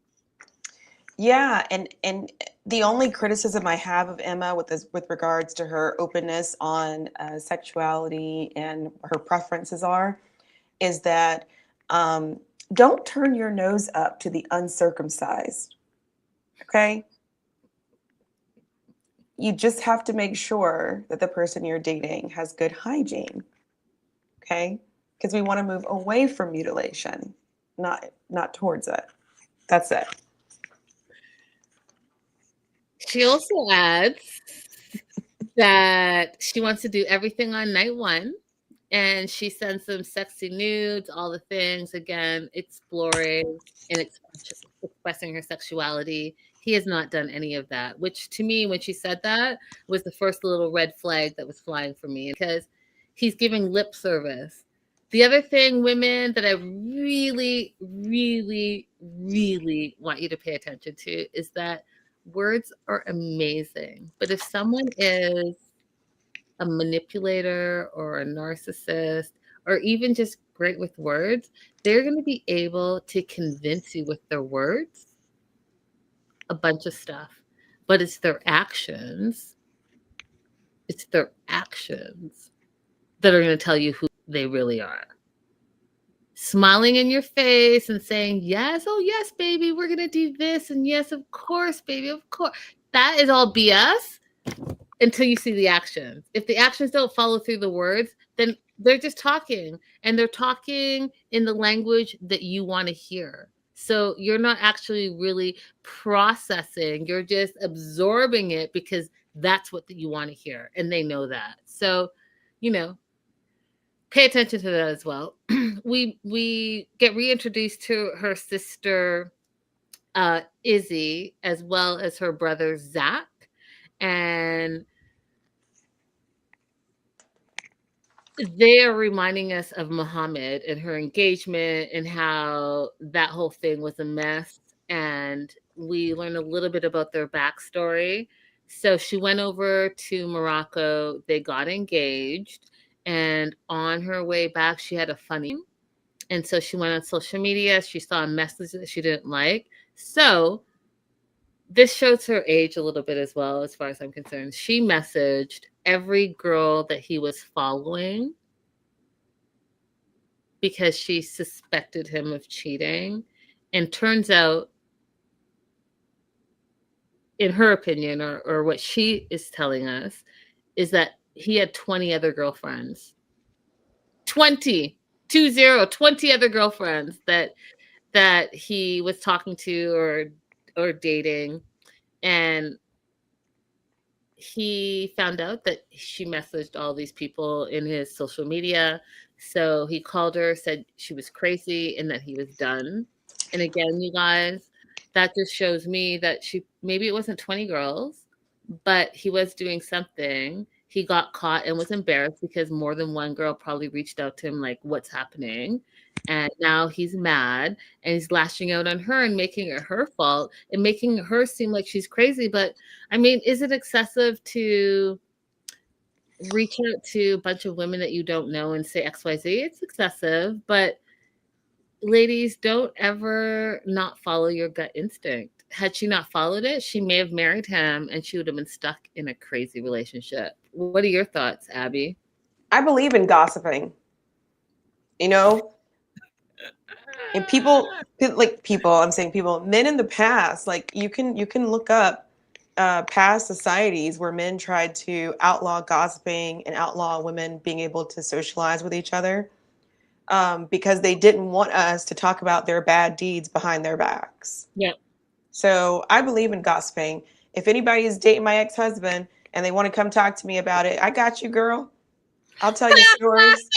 Speaker 2: Yeah, and the only criticism I have of Emma with regards to her openness on sexuality and her preferences is that don't turn your nose up to the uncircumcised. Okay, you just have to make sure that the person you're dating has good hygiene. Okay, because we want to move away from mutilation, not towards it. That's it.
Speaker 1: She also adds that she wants to do everything on night 1. And she sends them sexy nudes, all the things, again, exploring and expressing her sexuality. He has not done any of that, which to me, when she said that, was the first little red flag that was flying for me because he's giving lip service. The other thing, women, that I really, really, really want you to pay attention to is that words are amazing. But if someone is a manipulator or a narcissist or even just great with words, they're going to be able to convince you with their words a bunch of stuff. But it's their actions that are going to tell you who they really are. Smiling in your face and saying, yes, oh, yes, baby, we're going to do this. And yes, of course, baby, of course. That is all BS until you see the actions. If the actions don't follow through the words, then they're just talking. And they're talking in the language that you want to hear. So you're not actually really processing. You're just absorbing it because that's what you want to hear. And they know that. So, pay attention to that as well. We get reintroduced to her sister, Izzy, as well as her brother, Zach. And they are reminding us of Muhammad and her engagement and how that whole thing was a mess. And we learn a little bit about their backstory. So she went over to Morocco. They got engaged. And on her way back, she had a funny. And so she went on social media. She saw a message that she didn't like. So this shows her age a little bit as well, as far as I'm concerned. She messaged every girl that he was following because she suspected him of cheating. And turns out, in her opinion, or what she is telling us, is that he had 20 other girlfriends. 20 other girlfriends that he was talking to or dating. And he found out that she messaged all these people in his social media. So he called her, said she was crazy and that he was done. And again, you guys, that just shows me that maybe it wasn't 20 girls, but he was doing something. He got caught and was embarrassed because more than one girl probably reached out to him like, what's happening? And now he's mad and he's lashing out on her and making it her fault and making her seem like she's crazy. But I mean, is it excessive to reach out to a bunch of women that you don't know and say XYZ? It's excessive, but ladies, don't ever not follow your gut instinct. Had she not followed it, she may have married him and she would have been stuck in a crazy relationship. What are your thoughts, Abby?
Speaker 2: I believe in gossiping. And people, I'm saying people, men in the past, like you can look up past societies where men tried to outlaw gossiping and outlaw women being able to socialize with each other, because they didn't want us to talk about their bad deeds behind their backs.
Speaker 1: Yeah.
Speaker 2: So I believe in gossiping. If anybody is dating my ex-husband and they want to come talk to me about it, I got you, girl. I'll tell you stories.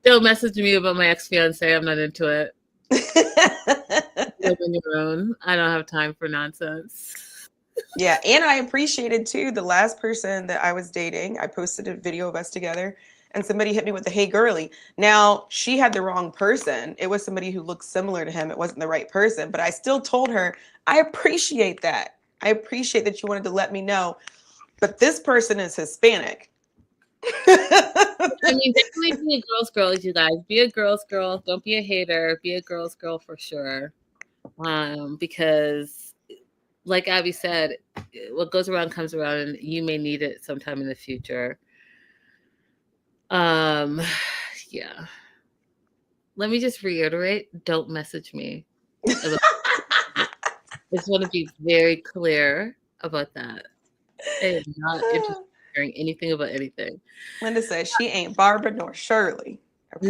Speaker 1: Don't message me about my ex-fiance. I'm not into it. Live on your own. I don't have time for nonsense.
Speaker 2: Yeah, and I appreciated too the last person that I was dating. I posted a video of us together, and somebody hit me with the "Hey girly." Now she had the wrong person. It was somebody who looked similar to him. It wasn't the right person, but I still told her I appreciate that. I appreciate that you wanted to let me know, but this person is Hispanic.
Speaker 1: I mean, definitely be a girl's girl, you guys. Be a girl's girl. Don't be a hater. Be a girl's girl for sure. Because, like Abby said, what goes around comes around, and you may need it sometime in the future. Yeah. Let me just reiterate: don't message me. I just want to be very clear about that. I am not interested in hearing anything about anything.
Speaker 2: Linda says she ain't Barbara nor Shirley. Okay?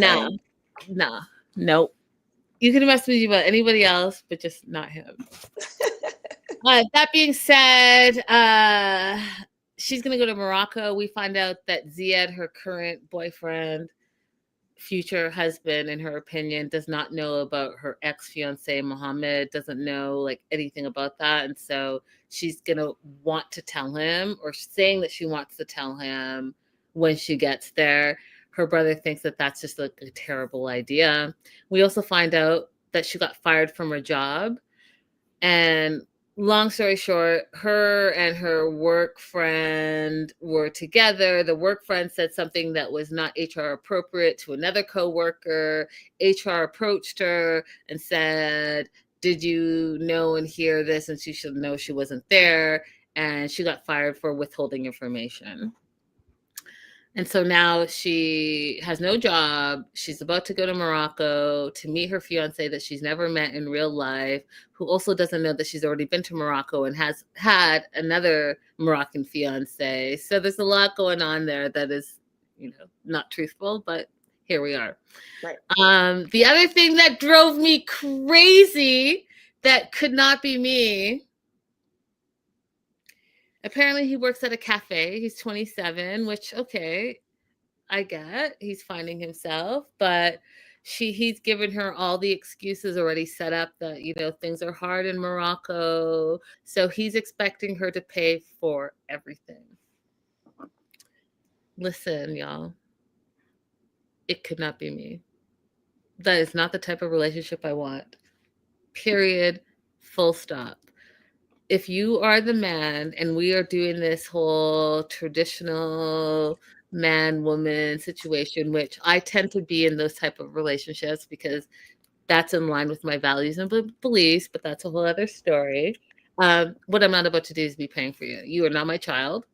Speaker 1: Nah, nope. You can message me about anybody else, but just not him. That being said, she's gonna go to Morocco. We find out that Ziad, her current boyfriend, future husband, in her opinion, does not know about her ex-fiance Mohammed, doesn't know like anything about that, and so she's gonna want to tell him, or saying that she wants to tell him when she gets there. Her brother thinks that that's just like a terrible idea. We also find out that she got fired from her job, and long story short, her and her work friend were together. The work friend said something that was not HR appropriate to another coworker. HR approached her and said, "Did you know and hear this?" And she should know she wasn't there. And she got fired for withholding information. And so now she has no job. She's about to go to Morocco to meet her fiance that she's never met in real life, who also doesn't know that she's already been to Morocco and has had another Moroccan fiance. So there's a lot going on there that is, not truthful, but here we are.
Speaker 2: Right.
Speaker 1: The other thing that drove me crazy that could not be me. Apparently he works at a cafe. He's 27, which, okay, I get. He's finding himself, but he's given her all the excuses already set up that, things are hard in Morocco. So he's expecting her to pay for everything. Listen, y'all, it could not be me. That is not the type of relationship I want. Period. Full stop. If you are the man and we are doing this whole traditional man-woman situation, which I tend to be in those type of relationships because that's in line with my values and beliefs, but that's a whole other story. What I'm not about to do is be paying for you. You are not my child.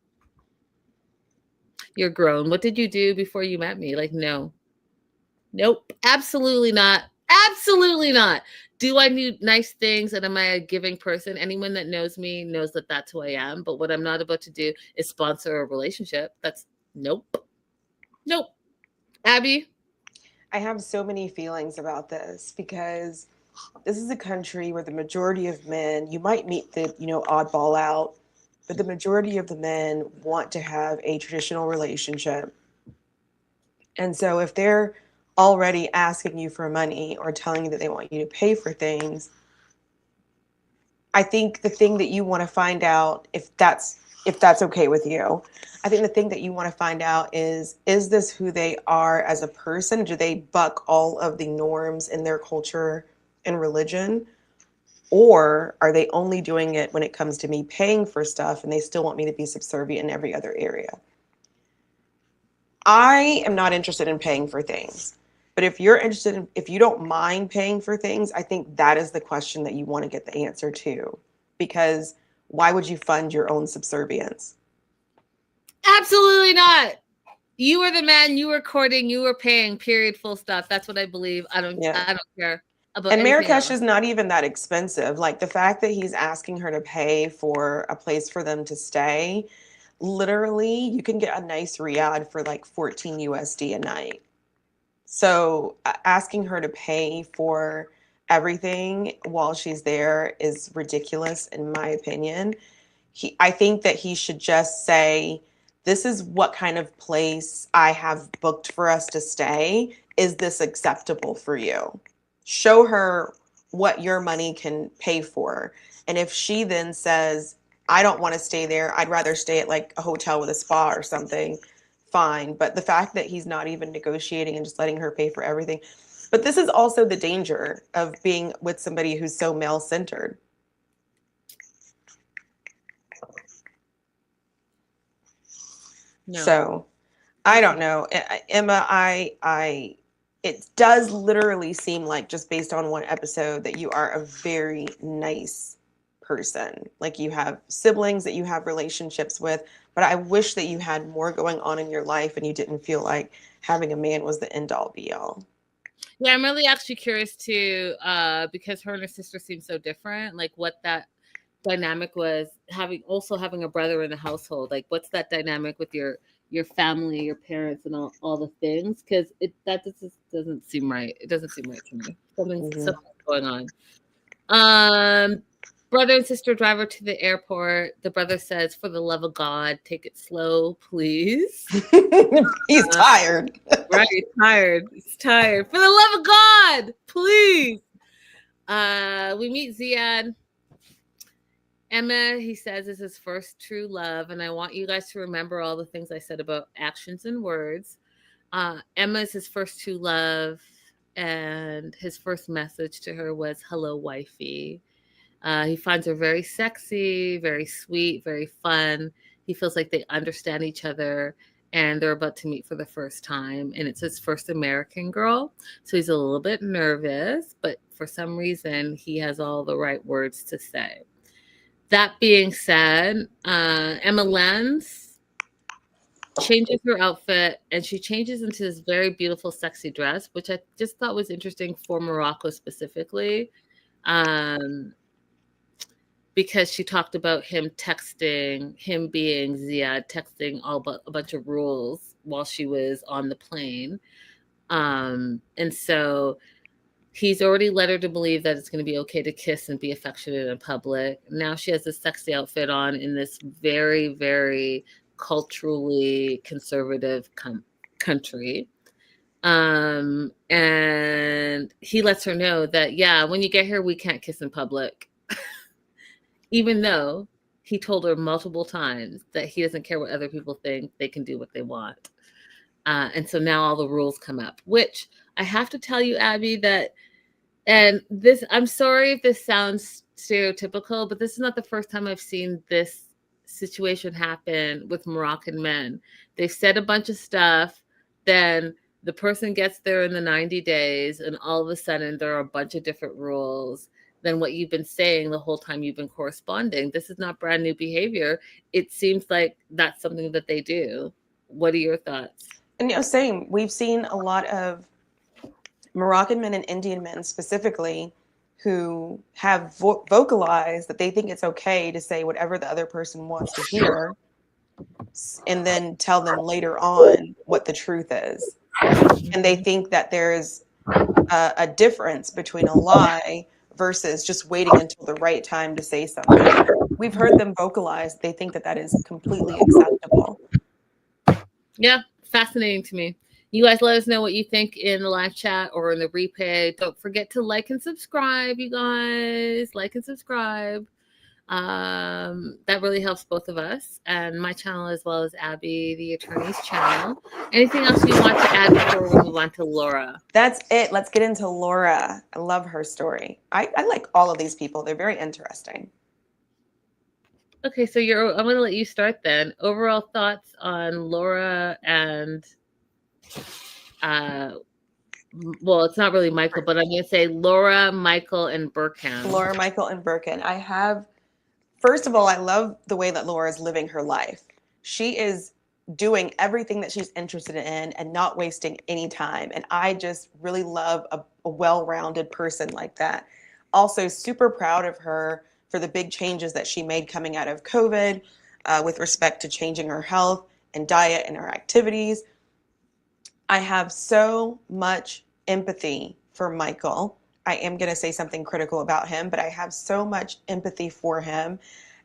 Speaker 1: You're grown. What did you do before you met me? Like, no. Nope. Absolutely not. Absolutely not. Do I need nice things and am I a giving person? Anyone that knows me knows that that's who I am. But what I'm not about to do is sponsor a relationship. That's nope. Nope. Abby?
Speaker 2: I have so many feelings about this because this is a country where the majority of men, you might meet the, oddball out, but the majority of the men want to have a traditional relationship. And so if they're already asking you for money or telling you that they want you to pay for things, I think the thing that you want to find out, if that's okay with you, I think the thing that you want to find out is this who they are as a person? Do they buck all of the norms in their culture and religion? Or are they only doing it when it comes to me paying for stuff and they still want me to be subservient in every other area? I am not interested in paying for things. But if you're interested if you don't mind paying for things, I think that is the question that you want to get the answer to. Because why would you fund your own subservience?
Speaker 1: Absolutely not. You were the man, you were courting, you were paying, period, full stop. That's what I believe. I don't
Speaker 2: Yeah.
Speaker 1: care about
Speaker 2: And
Speaker 1: anything
Speaker 2: Marrakesh
Speaker 1: else.
Speaker 2: is not even that expensive. Like the fact that he's asking her to pay for a place for them to stay, literally, you can get a nice riad for like 14 USD a night. So asking her to pay for everything while she's there is ridiculous, in my opinion. I think that he should just say, this is what kind of place I have booked for us to stay. Is this acceptable for you? Show her what your money can pay for. And if she then says, I don't want to stay there, I'd rather stay at like a hotel with a spa or something, fine. But the fact that he's not even negotiating and just letting her pay for everything. But this is also the danger of being with somebody who's so male centered.
Speaker 1: No.
Speaker 2: So I don't know. Emma, it does literally seem like, just based on one episode, that you are a very nice person. Like you have siblings that you have relationships with, but I wish that you had more going on in your life and you didn't feel like having a man was the end all be all.
Speaker 1: Yeah, I'm really actually curious too, because her and her sister seem so different, like what that dynamic was, having a brother in the household. Like what's that dynamic with your family, your parents, and all the things, because that just doesn't seem right. It doesn't seem right to me. Something's going on. Brother and sister drive her to the airport. The brother says, for the love of God, take it slow, please.
Speaker 2: He's tired.
Speaker 1: Right, he's tired. He's tired. For the love of God, please. We meet Ziad. Emma, he says, is his first true love, and I want you guys to remember all the things I said about actions and words. Emma is his first true love, and his first message to her was, hello, wifey. He finds her very sexy, very sweet, very fun. He feels like they understand each other, and they're about to meet for the first time. And it's his first American girl. So he's a little bit nervous, but for some reason, he has all the right words to say. That being said, Emma Lenz changes her outfit, and she changes into this very beautiful, sexy dress, which I just thought was interesting for Morocco specifically. Because she talked about him being Ziad, texting a bunch of rules while she was on the plane. And so he's already led her to believe that it's going to be okay to kiss and be affectionate in public. Now she has this sexy outfit on in this very, very culturally conservative country. And he lets her know that, yeah, when you get here, we can't kiss in public. Even though he told her multiple times that he doesn't care what other people think, they can do what they want. And so now all the rules come up, which I have to tell you, Abby, I'm sorry if this sounds stereotypical, but this is not the first time I've seen this situation happen with Moroccan men. They've said a bunch of stuff, then the person gets there in the 90 days, and all of a sudden there are a bunch of different rules than what you've been saying the whole time you've been corresponding. This is not brand new behavior. It seems like that's something that they do. What are your thoughts?
Speaker 2: And same. We've seen a lot of Moroccan men and Indian men specifically who have vocalized that they think it's okay to say whatever the other person wants to hear, and then tell them later on what the truth is. And they think that there's a difference between a lie versus just waiting until the right time to say something. We've heard them vocalize they think that is completely acceptable.
Speaker 1: Yeah, fascinating to me. You guys let us know what you think in the live chat or in the replay. Don't forget to like and subscribe, you guys. Like and subscribe. That really helps both of us and my channel, as well as Abby, the attorney's channel. Anything else you want to add before we move on to Laura?
Speaker 2: That's it. Let's get into Laura. I love her story. I like all of these people. They're very interesting.
Speaker 1: Okay, so I'm going to let you start then. Overall thoughts on Laura and, well, it's not really Michael, but I'm going to say Laura, Michael, and Burkhan.
Speaker 2: Laura, Michael, and Burkhan. First of all, I love the way that Laura is living her life. She is doing everything that she's interested in and not wasting any time. And I just really love a well-rounded person like that. Also, super proud of her for the big changes that she made coming out of COVID with respect to changing her health and diet and her activities. I have so much empathy for Michael. I am going to say something critical about him, but I have so much empathy for him.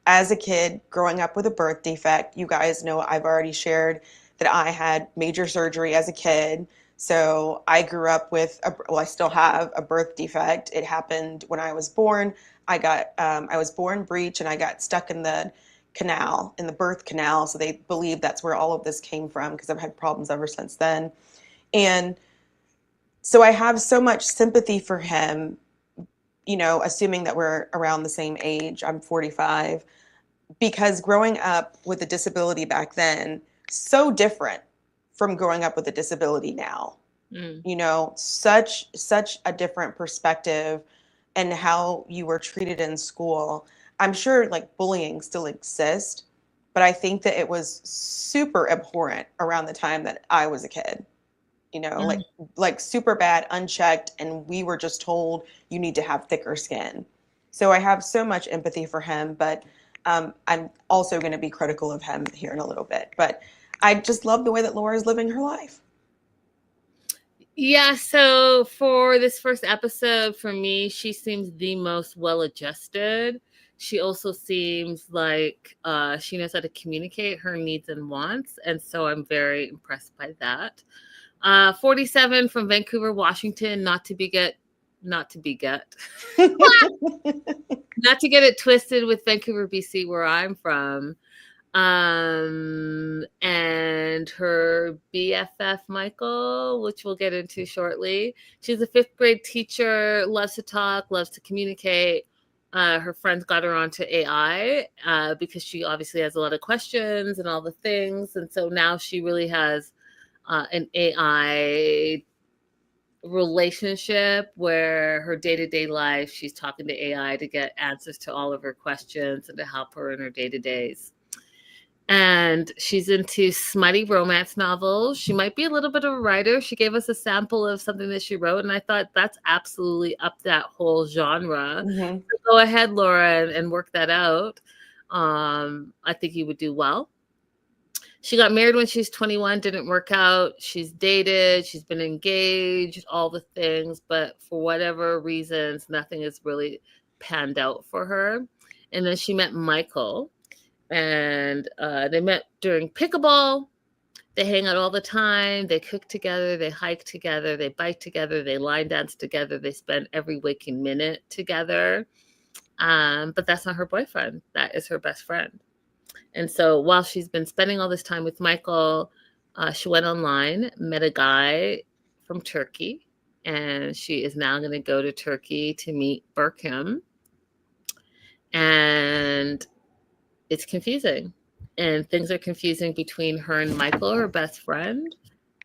Speaker 2: As a kid growing up with a birth defect, you guys know I've already shared that I had major surgery as a kid. So I grew up with, I still have a birth defect. It happened when I was born. I was born breech and I got stuck in the canal, in the birth canal. So they believe that's where all of this came from because I've had problems ever since then. And so I have so much sympathy for him, assuming that we're around the same age. I'm 45. Because growing up with a disability back then, so different from growing up with a disability now. Such a different perspective and how you were treated in school. I'm sure like bullying still exists, but I think that it was super abhorrent around the time that I was a kid. Like super bad, unchecked, and we were just told you need to have thicker skin. So I have so much empathy for him, but I'm also going to be critical of him here in a little bit. But I just love the way that Laura is living her life.
Speaker 1: Yeah, so for this first episode, for me, she seems the most well-adjusted. She also seems like she knows how to communicate her needs and wants, and so I'm very impressed by that. 47 from Vancouver, Washington, not to get not to get it twisted with Vancouver, BC, where I'm from. And her BFF, Michael, which we'll get into shortly. She's a 5th grade teacher, loves to talk, loves to communicate. Her friends got her onto AI because she obviously has a lot of questions and all the things. And so now she really has an AI relationship where her day-to-day life, she's talking to AI to get answers to all of her questions and to help her in her day-to-days. And she's into smutty romance novels. She might be a little bit of a writer. She gave us a sample of something that she wrote, and I thought that's absolutely up that whole genre.
Speaker 2: Mm-hmm.
Speaker 1: So go ahead, Laura, and work that out. I think you would do well. She got married when she was 21, didn't work out. She's dated, she's been engaged, all the things, but for whatever reasons, nothing has really panned out for her. And then she met Michael, and they met during pickleball. They hang out all the time. They cook together. They hike together. They bike together. They line dance together. They spend every waking minute together. But that's not her boyfriend. That is her best friend. And so while she's been spending all this time with Michael, she went online, met a guy from Turkey, and she is now going to go to Turkey to meet Berkim. And it's confusing. And things are confusing between her and Michael, her best friend,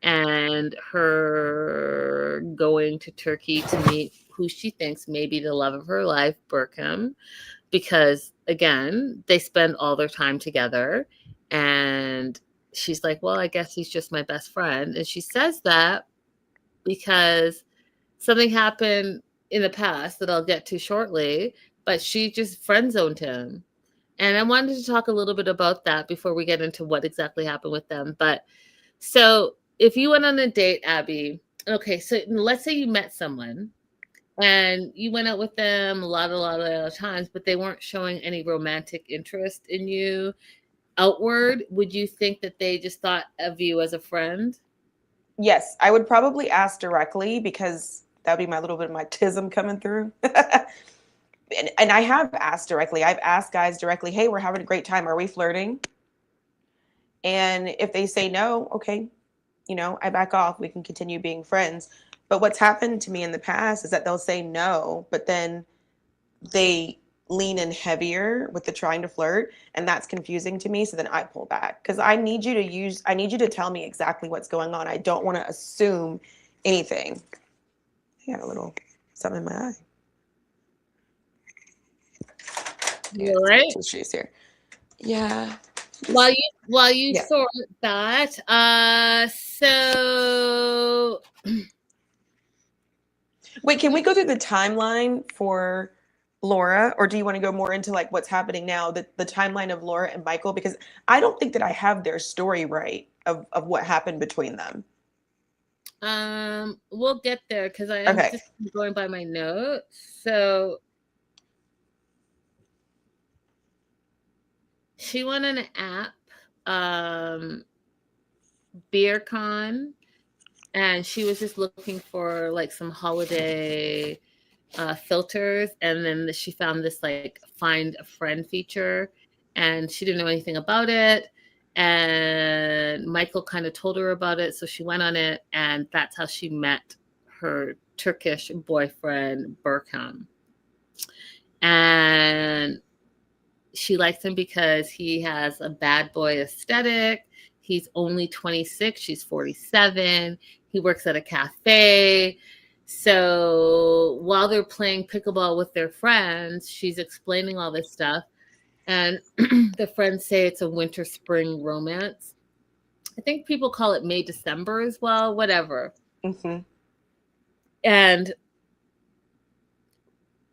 Speaker 1: and her going to Turkey to meet who she thinks may be the love of her life, Berkim. Because again, they spend all their time together, and she's like, well, I guess he's just my best friend. And she says that because something happened in the past that I'll get to shortly, but she just friend zoned him. And I wanted to talk a little bit about that before we get into what exactly happened with them. But so if you went on a date, Abby, okay, so let's say you met someone and you went out with them a lot of times, but they weren't showing any romantic interest in you outward. Would you think that they just thought of you as a friend?
Speaker 2: Yes, I would probably ask directly because that would be my little bit of my tism coming through. And I have asked directly. I've asked guys directly, hey, we're having a great time. Are we flirting? And if they say no, okay, I back off. We can continue being friends. But what's happened to me in the past is that they'll say no, but then they lean in heavier with the trying to flirt, and that's confusing to me. So then I pull back because I need you to tell me exactly what's going on. I don't want to assume anything. I got a little something in my eye.
Speaker 1: You're right.
Speaker 2: Tissues here. Yeah.
Speaker 1: While you
Speaker 2: Yeah.
Speaker 1: sort that, so
Speaker 2: Wait, can we go through the timeline for Laura, or do you want to go more into like what's happening now, the timeline of Laura and Michael? Because I don't think that I have their story right of what happened between them.
Speaker 1: we'll get there because I am
Speaker 2: Okay.
Speaker 1: just going by my notes. So she went on an app, BeerCon, and she was just looking for like some holiday filters, and then she found this like find a friend feature, and she didn't know anything about it, and Michael kind of told her about it, so she went on it, and that's how she met her Turkish boyfriend Burkham. And she likes him because he has a bad boy aesthetic. He's only 26, she's 47. He works at a cafe. So while they're playing pickleball with their friends, she's explaining all this stuff. And the friends say it's a winter spring romance. I think people call it May December as well, whatever.
Speaker 2: Mm-hmm.
Speaker 1: And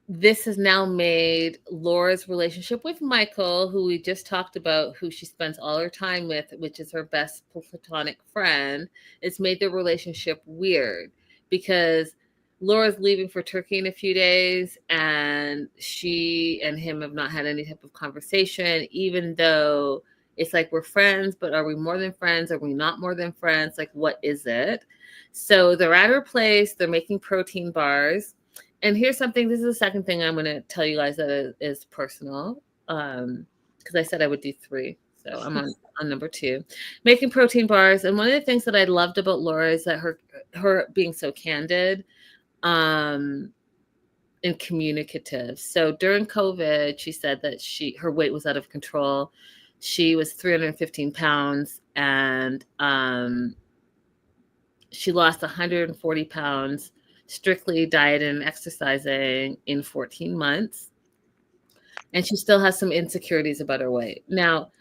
Speaker 1: this has now made Laura's relationship with Michael, who we just talked about, who she spends all her time with, which is her best platonic friend, it's made their relationship weird because Laura's leaving for Turkey in a few days, and she and him have not had any type of conversation, even though it's like we're friends, but are we more than friends? Are we not more than friends? Like, what is it? So they're at her place, they're making protein bars. And here's something, this is the second thing I'm going to tell you guys that is personal. Because I said I would do 3. So I'm on number 2, making protein bars. And one of the things that I loved about Laura is that her being so candid and communicative. So during COVID, she said that her weight was out of control. She was 315 pounds, and she lost 140 pounds strictly dieting and exercising in 14 months. And she still has some insecurities about her weight. Now,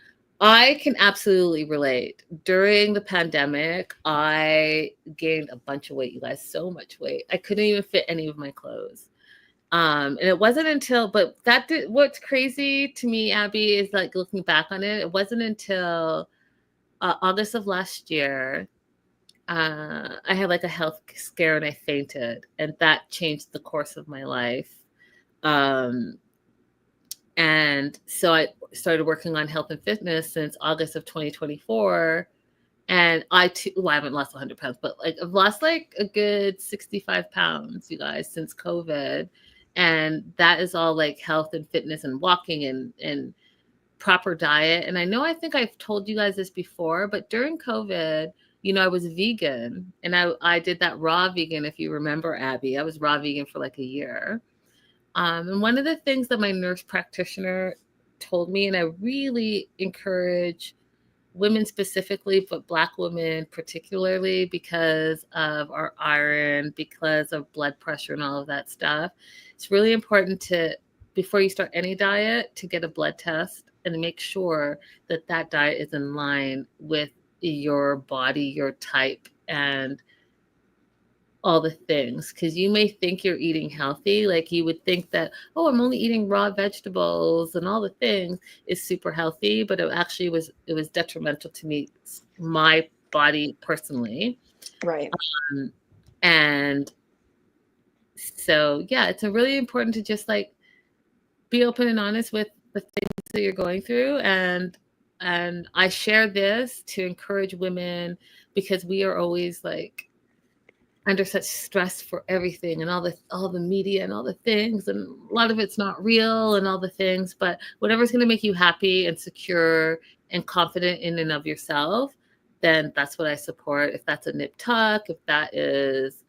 Speaker 1: I can absolutely relate. During the pandemic, I gained a bunch of weight, you guys, so much weight. I couldn't even fit any of my clothes. And it wasn't until, what's crazy to me, Abby, is like looking back on it, it wasn't until August of last year I had like a health scare and I fainted, and that changed the course of my life. And so I started working on health and fitness since August of 2024. And I haven't lost 100 pounds, but like I've lost like a good 65 pounds, you guys, since COVID. And that is all like health and fitness and walking and proper diet. And I think I've told you guys this before, but during COVID, I was vegan, and I did that raw vegan. If you remember, Abby, I was raw vegan for like a year. And one of the things that my nurse practitioner told me, and I really encourage women specifically, but Black women particularly, because of our iron, because of blood pressure and all of that stuff, it's really important to, before you start any diet, to get a blood test and make sure that that diet is in line with your body, your type, and all the things. Because you may think you're eating healthy, like you would think that, oh, I'm only eating raw vegetables and all the things is super healthy, but it was detrimental to me, my body personally.
Speaker 2: Right.
Speaker 1: And so yeah, it's a really important to just like be open and honest with the things that you're going through. And I share this to encourage women, because we are always like under such stress for everything, and all the media and all the things, and a lot of it's not real and all the things, but whatever's going to make you happy and secure and confident in and of yourself, then that's what I support. If that's a nip tuck, if that is,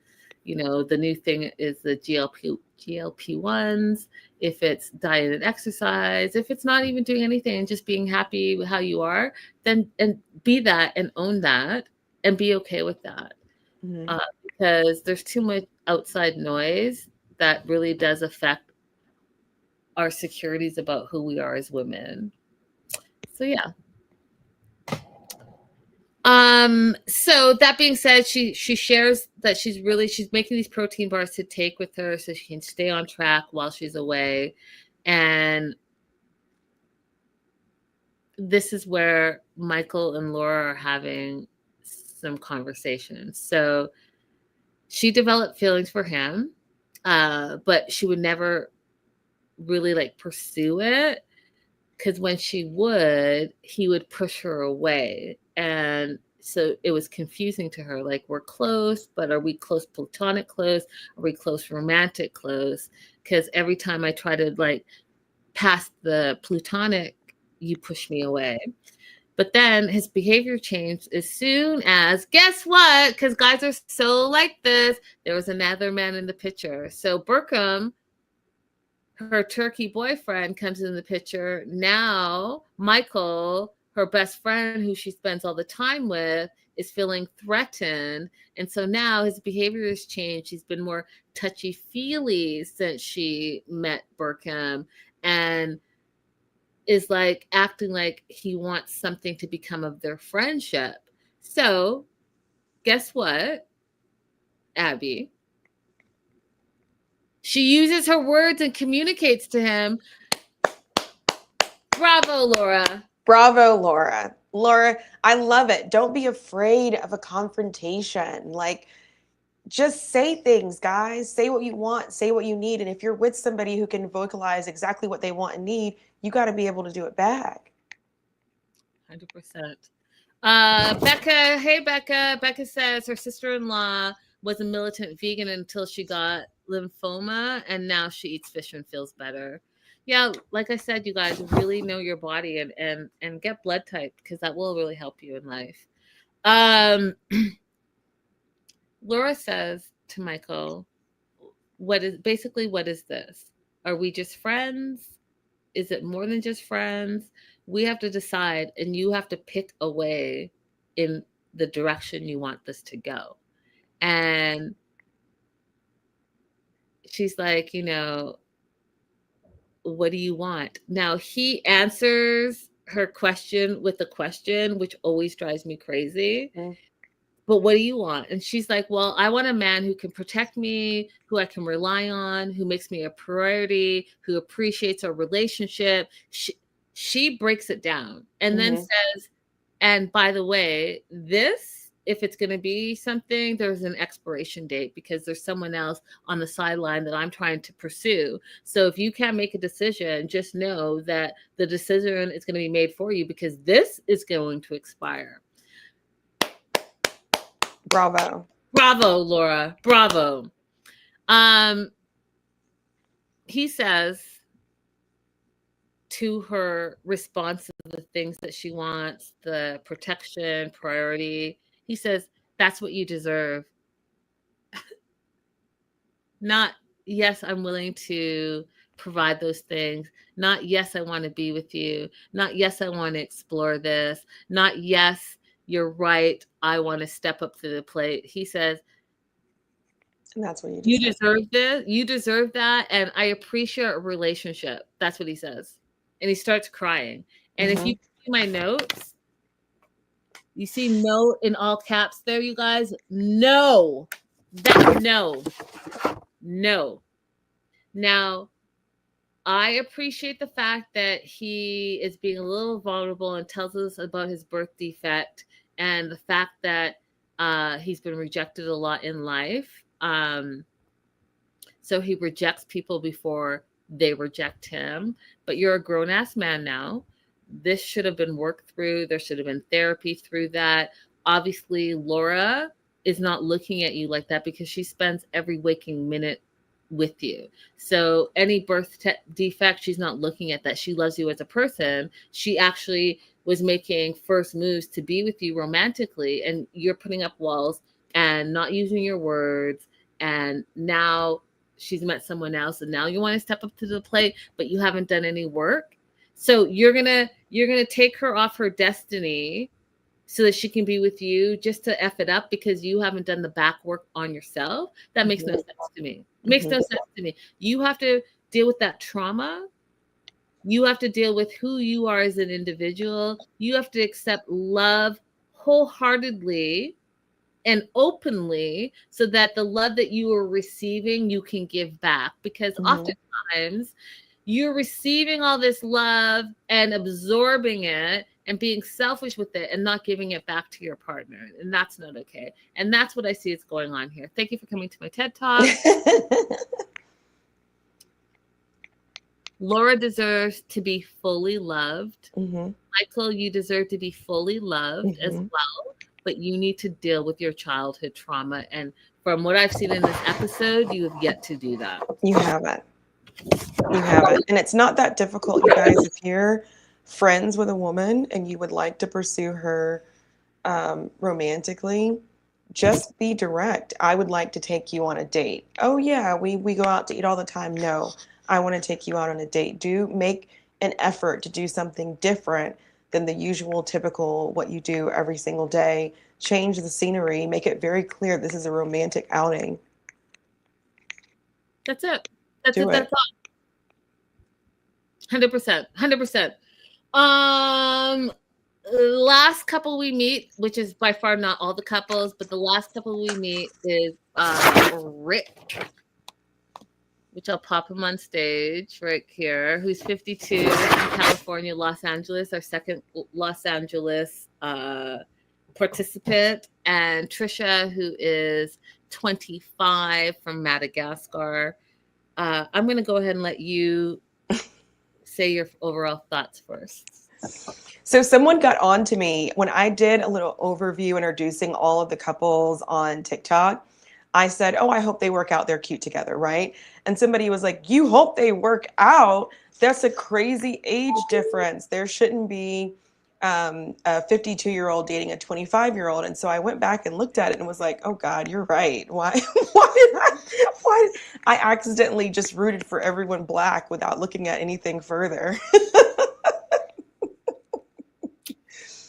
Speaker 1: the new thing is the GLP-1s, if it's diet and exercise, if it's not even doing anything and just being happy with how you are, then and be that and own that and be okay with that.
Speaker 2: Mm-hmm.
Speaker 1: Because there's too much outside noise that really does affect our securities about who we are as women. So yeah. So that being said, she shares that she's making these protein bars to take with her so she can stay on track while she's away. And this is where Michael and Laura are having some conversations. So she developed feelings for him, but she would never really like pursue it, because when she would, he would push her away. And so it was confusing to her, like, we're close, but are we close platonic close? Are we close romantic close? Because every time I try to like pass the platonic, you push me away. But then his behavior changed as soon as, guess what? Because guys are so like this, there was another man in the picture. So Burkham, her turkey boyfriend, comes in the picture. Now Michael, her best friend who she spends all the time with, is feeling threatened. And so now his behavior has changed. He's been more touchy-feely since she met Burkham, and is like acting like he wants something to become of their friendship. So guess what, Abby? She uses her words and communicates to him. Bravo, Laura.
Speaker 2: Bravo, Laura. Laura, I love it. Don't be afraid of a confrontation. Like, just say things, guys. Say what you want, say what you need. And if you're with somebody who can vocalize exactly what they want and need, you got to be able to do it back.
Speaker 1: 100%. Becca, hey, Becca. Becca says her sister-in-law was a militant vegan until she got lymphoma, and now she eats fish and feels better. Yeah, like I said, you guys really know your body and get blood type, because that will really help you in life. Laura says to Michael, what is this? Are we just friends? Is it more than just friends? We have to decide, and you have to pick a way in the direction you want this to go. And she's like, what do you want? Now he answers her question with a question, which always drives me crazy. Mm-hmm. But what do you want? And she's like, well, I want a man who can protect me, who I can rely on, who makes me a priority, who appreciates our relationship. She breaks it down and then says, and by the way, this, if it's going to be something, there's an expiration date, because there's someone else on the sideline that I'm trying to pursue. So if you can't make a decision, just know that the decision is going to be made for you, because this is going to expire.
Speaker 2: Bravo.
Speaker 1: Bravo, Laura. Bravo. He says to her response to the things that she wants, the protection, priority, he says, that's what you deserve. Not, yes, I'm willing to provide those things. Not, yes, I want to be with you. Not, yes, I want to explore this. Not, yes, you're right, I want to step up to the plate. He says,
Speaker 2: and that's what
Speaker 1: you deserve this. You deserve that. And I appreciate a relationship. That's what he says. And he starts crying. And if you see my notes, you see no in all caps there, you guys. No. No. Now, I appreciate the fact that he is being a little vulnerable and tells us about his birth defect and the fact that he's been rejected a lot in life. So he rejects people before they reject him. But you're a grown-ass man now. This should have been worked through. There should have been therapy through that. Obviously, Laura is not looking at you like that, because she spends every waking minute with you. So any birth defect, she's not looking at that. She loves you as a person. She actually was making first moves to be with you romantically, and you're putting up walls and not using your words. And now she's met someone else, and now you want to step up to the plate, but you haven't done any work. So you're gonna take her off her destiny so that she can be with you, just to F it up because you haven't done the back work on yourself. That makes no sense to me. It makes no sense to me. You have to deal with that trauma. You have to deal with who you are as an individual. You have to accept love wholeheartedly and openly, so that the love that you are receiving, you can give back. Because oftentimes you're receiving all this love and absorbing it and being selfish with it and not giving it back to your partner. And that's not okay. And that's what I see is going on here. Thank you for coming to my TED Talk. Laura deserves to be fully loved. Michael, you deserve to be fully loved as well, but you need to deal with your childhood trauma. And from what I've seen in this episode, you have yet to do that.
Speaker 2: You haven't. You haven't. And it's not that difficult, you guys. If you're friends with a woman and you would like to pursue her romantically, just be direct. I would like to take you on a date. Oh yeah, we go out to eat all the time. No, I want to take you out on a date. Do make an effort to do something different than the usual typical what you do every single day. Change the scenery, make it very clear this is a romantic outing.
Speaker 1: That's it. That's all. 100%. 100%. Last couple we meet, which is by far not all the couples, but the last couple we meet is Rick, which I'll pop him on stage right here, who's 52 from California, Los Angeles, our second Los Angeles participant, and Trisha, who is 25 from Madagascar. I'm going to go ahead and let you say your overall thoughts first.
Speaker 2: So someone got on to me when I did a little overview introducing all of the couples on TikTok. I said, oh, I hope they work out. They're cute together, right? And somebody was like, you hope they work out? That's a crazy age difference. There shouldn't be a 52-year-old dating a 25-year-old. And so I went back and looked at it and was like, oh God, you're right. Why did I accidentally just rooted for everyone black without looking at anything further?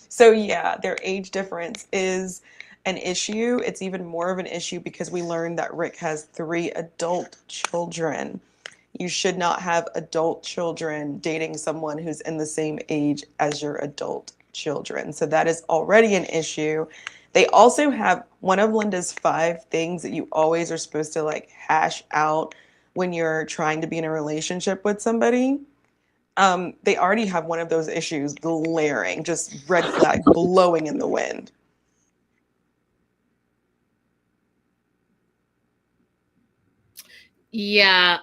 Speaker 2: So yeah, their age difference is an issue. It's even more of an issue because we learned that Rick has 3 adult children. You should not have adult children dating someone who's in the same age as your adult children. So that is already an issue. They also have one of Linda's 5 things that you always are supposed to like hash out when you're trying to be in a relationship with somebody. They already have one of those issues glaring, just red flag blowing in the wind.
Speaker 1: Yeah.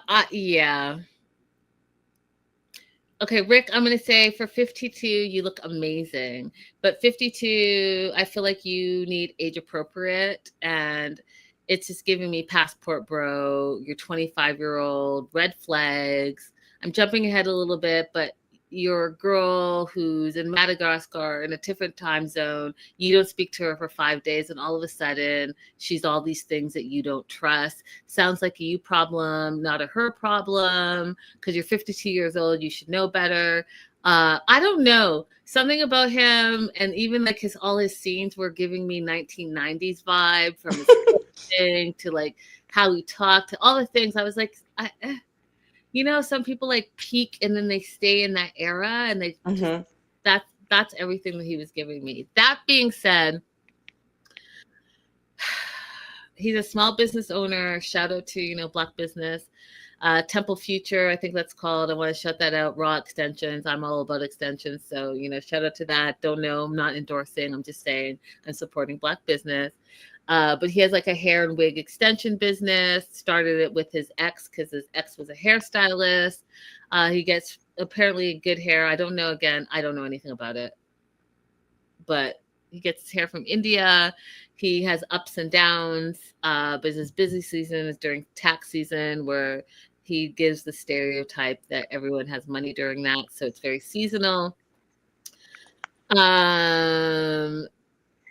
Speaker 1: Okay, Rick, I'm going to say for 52, you look amazing. But 52, I feel like you need age appropriate. And it's just giving me passport bro, your 25-year-old, red flags. I'm jumping ahead a little bit, but your girl who's in Madagascar in a different time zone, you don't speak to her for 5 days, and all of a sudden she's all these things that you don't trust. Sounds like a you problem, not a her problem, because you're 52 years old, you should know better. I don't know, something about him, and even like all his scenes were giving me 1990s vibe, from his thing to like how he talked, to all the things. I was like, some people like peak and then they stay in that era, and they that's everything that he was giving me. That being said, he's a small business owner. Shout out to Black business. Temple Future, I think that's called. I want to shout that out. Raw extensions. I'm all about extensions, so shout out to that. Don't know, I'm not endorsing, I'm just saying I'm supporting Black business. But he has like a hair and wig extension business. Started it with his ex because his ex was a hairstylist. He gets apparently good hair. I don't know. Again, I don't know anything about it. But he gets his hair from India. He has ups and downs. But his busy season is during tax season, where he gives the stereotype that everyone has money during that. So it's very seasonal.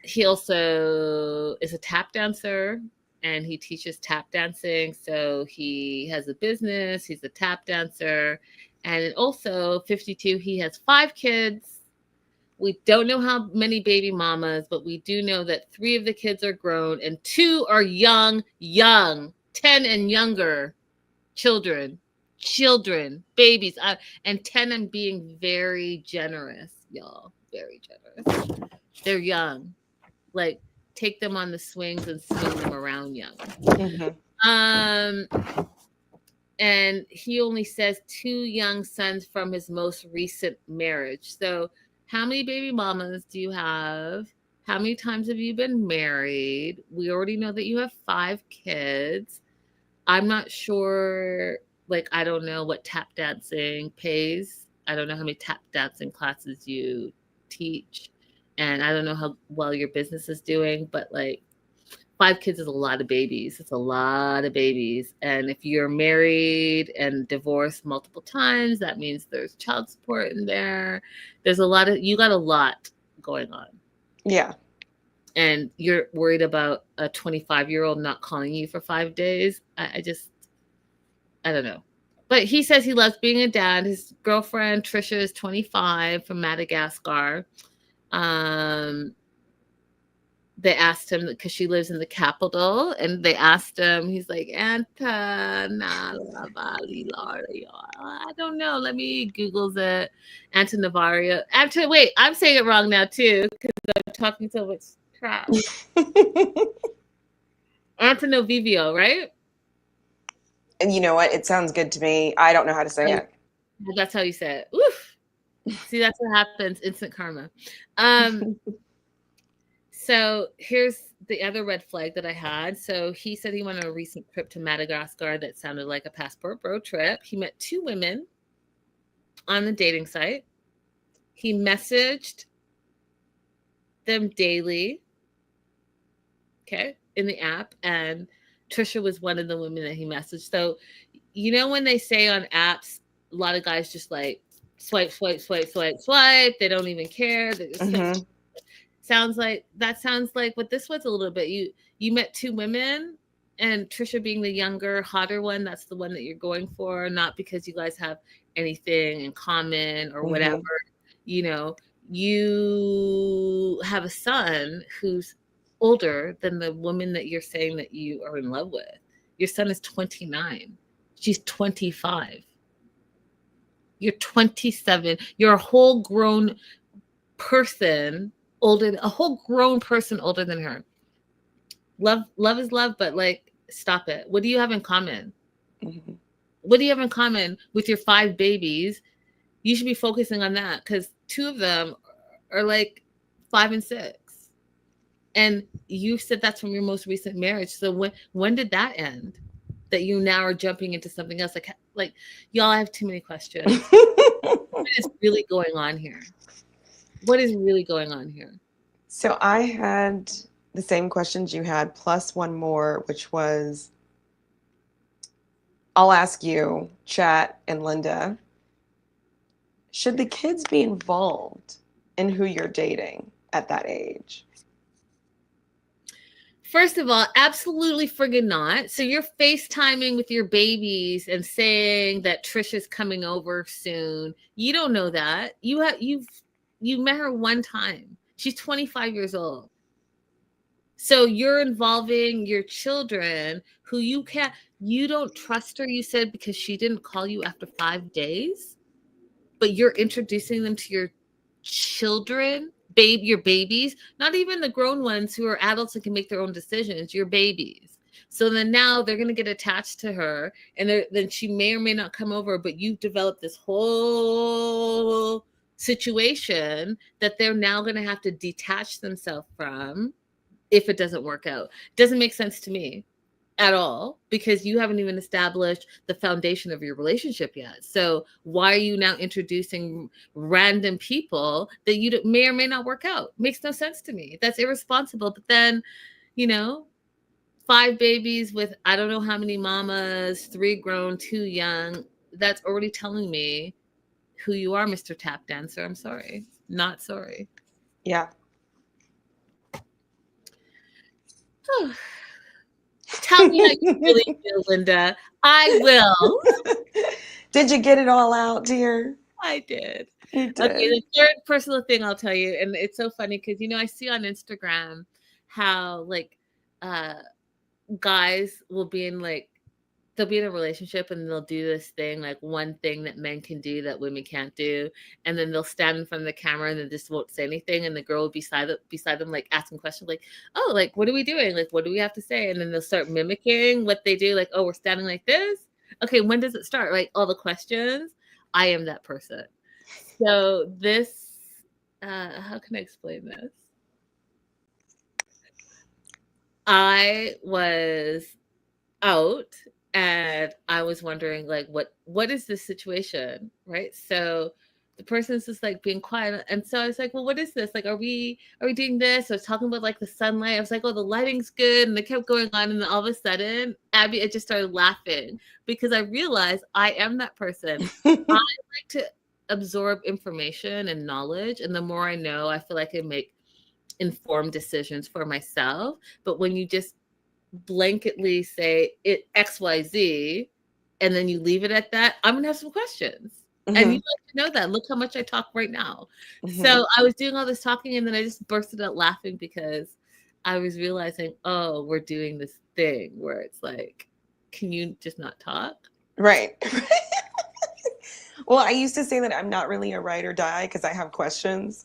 Speaker 1: He also is a tap dancer, and he teaches tap dancing. So he has a business, he's a tap dancer. And also 52, he has 5 kids. We don't know how many baby mamas, but we do know that 3 of the kids are grown and 2 are young, 10 and younger children, babies. And 10, I'm being very generous, y'all, very generous. They're young. like take them on the swings and swing them around young.
Speaker 2: Mm-hmm.
Speaker 1: And he only says 2 young sons from his most recent marriage. So how many baby mamas do you have? How many times have you been married? We already know that you have 5 kids. I'm not sure, like, I don't know what tap dancing pays. I don't know how many tap dancing classes you teach. And I don't know how well your business is doing, but like 5 kids is a lot of babies. It's a lot of babies. And if you're married and divorced multiple times, that means there's child support in there. There's you got a lot going on.
Speaker 2: Yeah.
Speaker 1: And you're worried about a 25-year-old not calling you for 5 days. I don't know. But he says he loves being a dad. His girlfriend, Trisha, is 25 from Madagascar. They asked him because she lives in the capital, and they asked him, he's like, I don't know. Let me Google it. Antanavaria. Wait, I'm saying it wrong now too because I'm talking so much crap. Antonovivio, right?
Speaker 2: And you know what? It sounds good to me. I don't know how to say it.
Speaker 1: That's how you say it. Oof. See, that's what happens. Instant karma. So here's the other red flag that I had. So he said he went on a recent trip to Madagascar that sounded like a passport bro trip. He met 2 women on the dating site. He messaged them daily, okay, in the app. And Trisha was one of the women that he messaged. So, you know, when they say on apps, a lot of guys just like swipe, swipe, swipe, swipe, swipe. They don't even care. They just sounds like what this was a little bit. You met 2 women, and Trisha being the younger, hotter one, that's the one that you're going for, not because you guys have anything in common or whatever. You know, you have a son who's older than the woman that you're saying that you are in love with. Your son is 29. She's 25. You're 27. You're a whole grown person a whole grown person older than her. Love is love, but like, stop it. What do you have in common? What do you have in common with your 5 babies? You should be focusing on that because 2 of them are like 5 and 6. And you said that's from your most recent marriage. So when did that end? That you now are jumping into something else? Like y'all, I have too many questions. What is really going on here? What is really going on here?
Speaker 2: So I had the same questions you had, plus one more, which was, I'll ask you, Chat and Linda, should the kids be involved in who you're dating at that age?
Speaker 1: First of all, absolutely friggin' not. So you're FaceTiming with your babies and saying that Trisha's coming over soon. You don't know that. You met her one time. She's 25 years old. So you're involving your children who you don't trust her, you said, because she didn't call you after 5 days, but you're introducing them to your children, your babies, not even the grown ones who are adults and can make their own decisions, your babies. So then now they're going to get attached to her, and then she may or may not come over, but you've developed this whole situation that they're now going to have to detach themselves from if it doesn't work out. Doesn't make sense to me at all, because you haven't even established the foundation of your relationship yet. So why are you now introducing random people that you may or may not work out? Makes no sense to me. That's irresponsible. But then, 5 babies with I don't know how many mamas, 3 grown, 2 young. That's already telling me who you are, Mr. Tap Dancer. I'm sorry. Not sorry.
Speaker 2: Yeah.
Speaker 1: Tell me how you really feel, Linda. I will.
Speaker 2: Did you get it all out, dear?
Speaker 1: I did.
Speaker 2: You did.
Speaker 1: Okay, the third personal thing I'll tell you, and it's so funny because I see on Instagram how like guys will be in like they'll be in a relationship and they'll do this thing, like one thing that men can do that women can't do, and then they'll stand in front of the camera and they just won't say anything, and the girl will be beside them, like asking questions, like, "Oh, like what are we doing? Like what do we have to say?" And then they'll start mimicking what they do, like, "Oh, we're standing like this. Okay, when does it start?" Like all the questions. I am that person. So this, how can I explain this? I was out and I was wondering, like, what is this situation, right? So the person's just like being quiet, and so I was like, well, what is this? Like, are we doing this? I was talking about like the sunlight. I was like, oh, the lighting's good, and they kept going on, and then all of a sudden, Abby, I just started laughing because I realized I am that person. I like to absorb information and knowledge, and the more I know, I feel like I make informed decisions for myself. But when you just blanketly say it XYZ and then you leave it at that, I'm gonna have some questions. And you like to know that. Look how much I talk right now. So I was doing all this talking and then I just bursted out laughing because I was realizing, oh, we're doing this thing where it's like, can you just not talk?
Speaker 2: Right. Well, I used to say that I'm not really a ride or die because I have questions.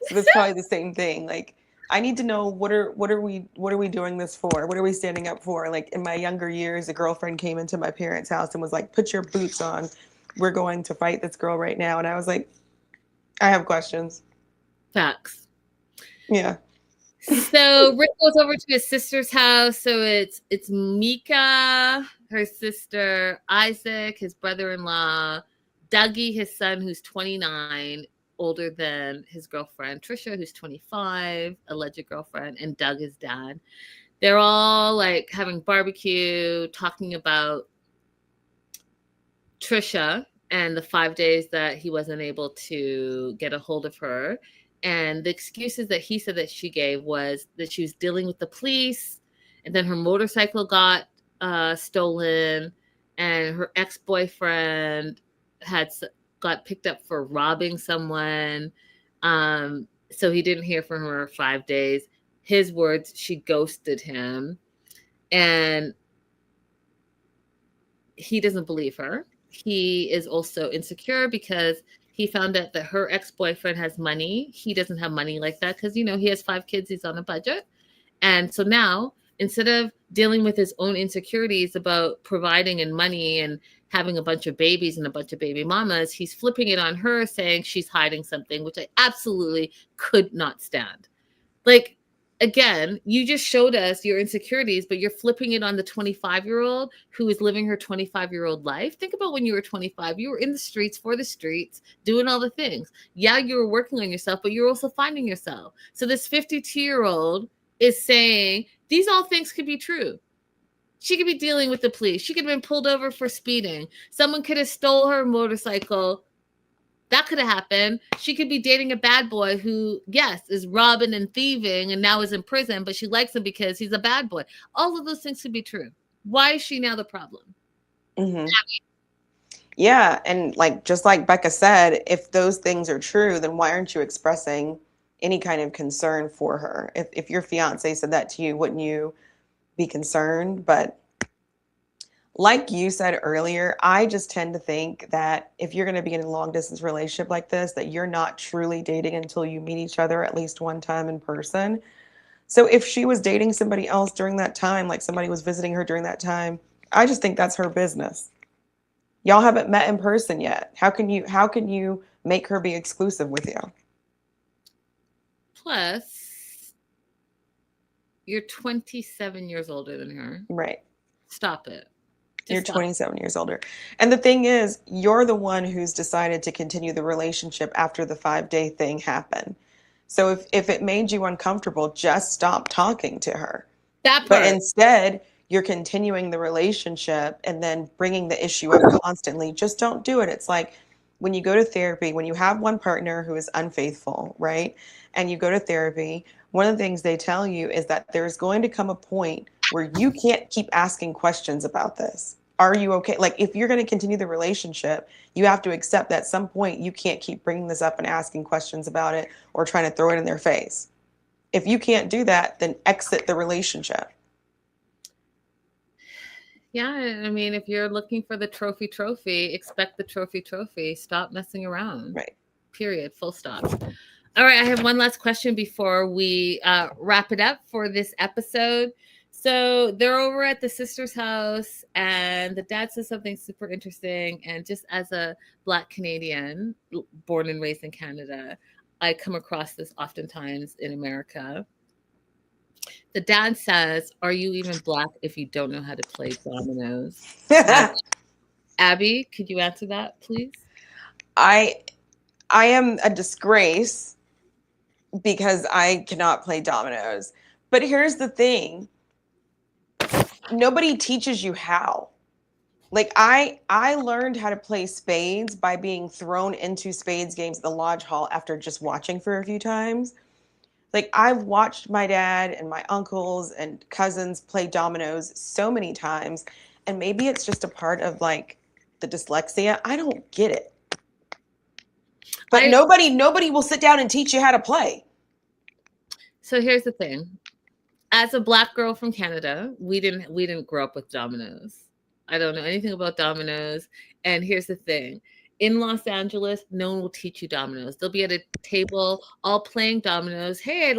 Speaker 2: So that's probably the same thing. Like, I need to know what are we doing this for? What are we standing up for? Like in my younger years, a girlfriend came into my parents' house and was like, "Put your boots on. We're going to fight this girl right now." And I was like, I have questions.
Speaker 1: Facts.
Speaker 2: Yeah.
Speaker 1: So Rick goes over to his sister's house. So it's Mika, her sister, Isaac, his brother-in-law, Dougie, his son, who's 29, older than his girlfriend, Trisha, who's 25, alleged girlfriend, and Doug, his dad. They're all like having barbecue, talking about Trisha and the 5 days that he wasn't able to get a hold of her. And the excuses that he said that she gave was that she was dealing with the police, and then her motorcycle got stolen, and her ex-boyfriend got picked up for robbing someone. So he didn't hear from her 5 days. His words, she ghosted him. And he doesn't believe her. He is also insecure because he found out that her ex-boyfriend has money. He doesn't have money like that because, you know, he has 5 kids. He's on a budget. And so now, instead of dealing with his own insecurities about providing and money and having a bunch of babies and a bunch of baby mamas, he's flipping it on her, saying she's hiding something, which I absolutely could not stand. Like, again, you just showed us your insecurities, but you're flipping it on the 25-year-old who is living her 25-year-old life. Think about when you were 25, you were in the streets, for the streets, doing all the things. Yeah, you were working on yourself, but you're also finding yourself. So this 52-year-old is saying these all things could be true. She could be dealing with the police. She could have been pulled over for speeding. Someone could have stole her motorcycle. That could have happened. She could be dating a bad boy who, yes, is robbing and thieving and now is in prison, but she likes him because he's a bad boy. All of those things could be true. Why is she now the problem?
Speaker 2: Yeah. And like, just like Becca said, if those things are true, then why aren't you expressing any kind of concern for her? If your fiance said that to you, wouldn't you be concerned? But like you said earlier, I just tend to think that if you're going to be in a long distance relationship like this, that you're not truly dating until you meet each other at least one time in person. So if she was dating somebody else during that time, like somebody was visiting her during that time, I just think that's her business. Y'all haven't met in person yet. How can you make her be exclusive with you?
Speaker 1: Plus, you're 27 years older than her.
Speaker 2: Right.
Speaker 1: Stop it.
Speaker 2: You're 27 years older. And the thing is, you're the one who's decided to continue the relationship after the 5-day thing happened. So if it made you uncomfortable, just stop talking to her.
Speaker 1: That part.
Speaker 2: But instead, you're continuing the relationship and then bringing the issue up constantly. Just don't do it. It's like when you go to therapy, when you have one partner who is unfaithful, right? And you go to therapy, one of the things they tell you is that there's going to come a point where you can't keep asking questions about this. Are you okay? Like, if you're going to continue the relationship, you have to accept that at some point you can't keep bringing this up and asking questions about it or trying to throw it in their face. If you can't do that, then exit the relationship.
Speaker 1: Yeah, I mean, if you're looking for the trophy, expect the trophy. Stop messing around.
Speaker 2: Right.
Speaker 1: Period. Full stop. All right, I have one last question before we wrap it up for this episode. So they're over at the sister's house, and the dad says something super interesting. And just as a Black Canadian, born and raised in Canada, I come across this oftentimes in America. The dad says, "Are you even Black if you don't know how to play dominoes?" Abby, could you answer that, please?
Speaker 2: I am a disgrace because I cannot play dominoes. But here's the thing. Nobody teaches you how. Like I learned how to play spades by being thrown into spades games at the lodge hall after just watching for a few times. Like I've watched my dad and my uncles and cousins play dominoes so many times, and maybe it's just a part of like the dyslexia. I don't get it. But nobody will sit down and teach you how to play.
Speaker 1: So here's the thing. As a Black girl from Canada, we didn't grow up with dominoes. I don't know anything about dominoes. And here's the thing. In Los Angeles, no one will teach you dominoes. They'll be at a table all playing dominoes. Hey,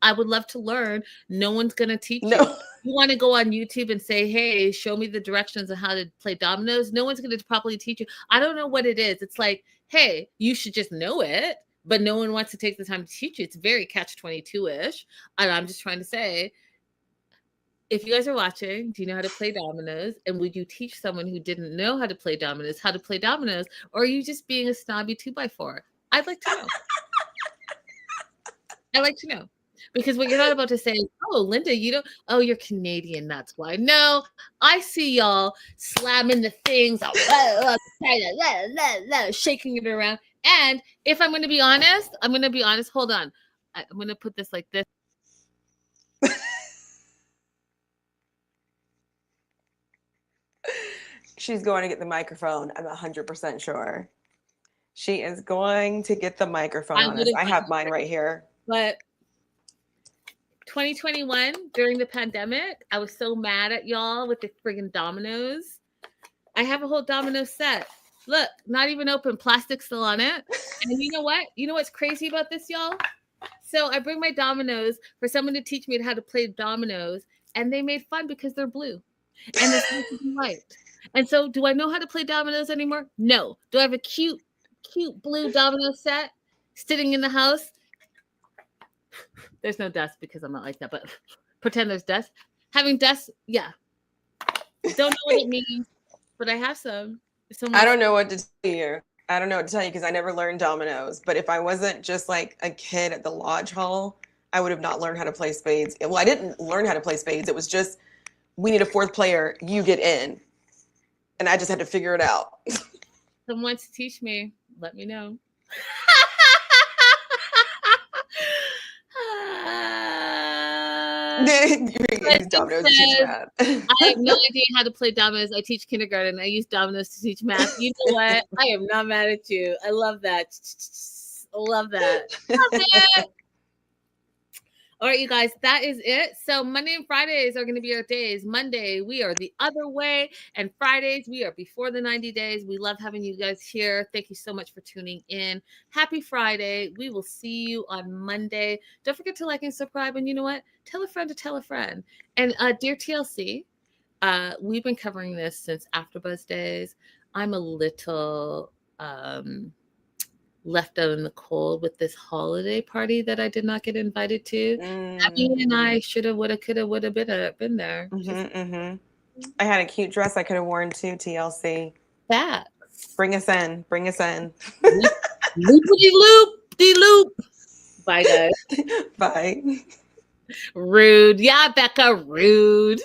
Speaker 1: I would love to learn. No one's going to teach you. You want to go on YouTube and say, hey, show me the directions on how to play dominoes. No one's going to properly teach you. I don't know what it is. It's like, hey, you should just know it, but no one wants to take the time to teach you. It's very catch-22-ish. And I'm just trying to say, if you guys are watching, do you know how to play dominoes? And would you teach someone who didn't know how to play dominoes how to play dominoes? Or are you just being a snobby 2x4? I'd like to know. I'd like to know. Because what you're not about to say is, oh, Linda, you're Canadian, that's why. No, I see y'all slamming the things, shaking it around. And if I'm going to be honest, hold on. I'm going to put this like this.
Speaker 2: She's going to get the microphone. I'm 100% sure. She is going to get the microphone on us. I have mine right here.
Speaker 1: But 2021, during the pandemic, I was so mad at y'all with the friggin' dominoes. I have a whole domino set. Look, not even open, plastic still on it. And you know what? You know what's crazy about this, y'all? So I bring my dominoes for someone to teach me how to play dominoes, and they made fun because they're blue. And they're supposed to be white. And so do I know how to play dominoes anymore? No. Do I have a cute blue domino set sitting in the house? There's no dust because I'm not like that, but pretend there's dust. Having dust, yeah. Don't know what it means, but I have some.
Speaker 2: I don't know what to tell you. I don't know what to tell you because I never learned dominoes. But if I wasn't just like a kid at the lodge hall, I would have not learned how to play spades. Well, I didn't learn how to play spades. It was just, we need a fourth player. You get in. And I just had to figure it out.
Speaker 1: Someone wants to teach me. Let me know. I have no idea how to play dominoes. I teach kindergarten. I use dominoes to teach math. You know what? I am not mad at you. I love that. I love that. Love it. All right, you guys, that is it. So Monday and Fridays are going to be our days. Monday, we are the other way. And Fridays, we are before the 90 days. We love having you guys here. Thank you so much for tuning in. Happy Friday. We will see you on Monday. Don't forget to like and subscribe. And you know what? Tell a friend to tell a friend. And dear TLC, we've been covering this since AfterBuzz days. I'm a little left out in the cold with this holiday party that I did not get invited to. Abby and I shoulda, woulda, coulda, woulda, been there.
Speaker 2: I had a cute dress I could have worn too, TLC.
Speaker 1: Facts.
Speaker 2: Bring us in.
Speaker 1: Loop-de-loop. Bye, guys.
Speaker 2: Bye.
Speaker 1: Rude. Yeah, Becca, rude.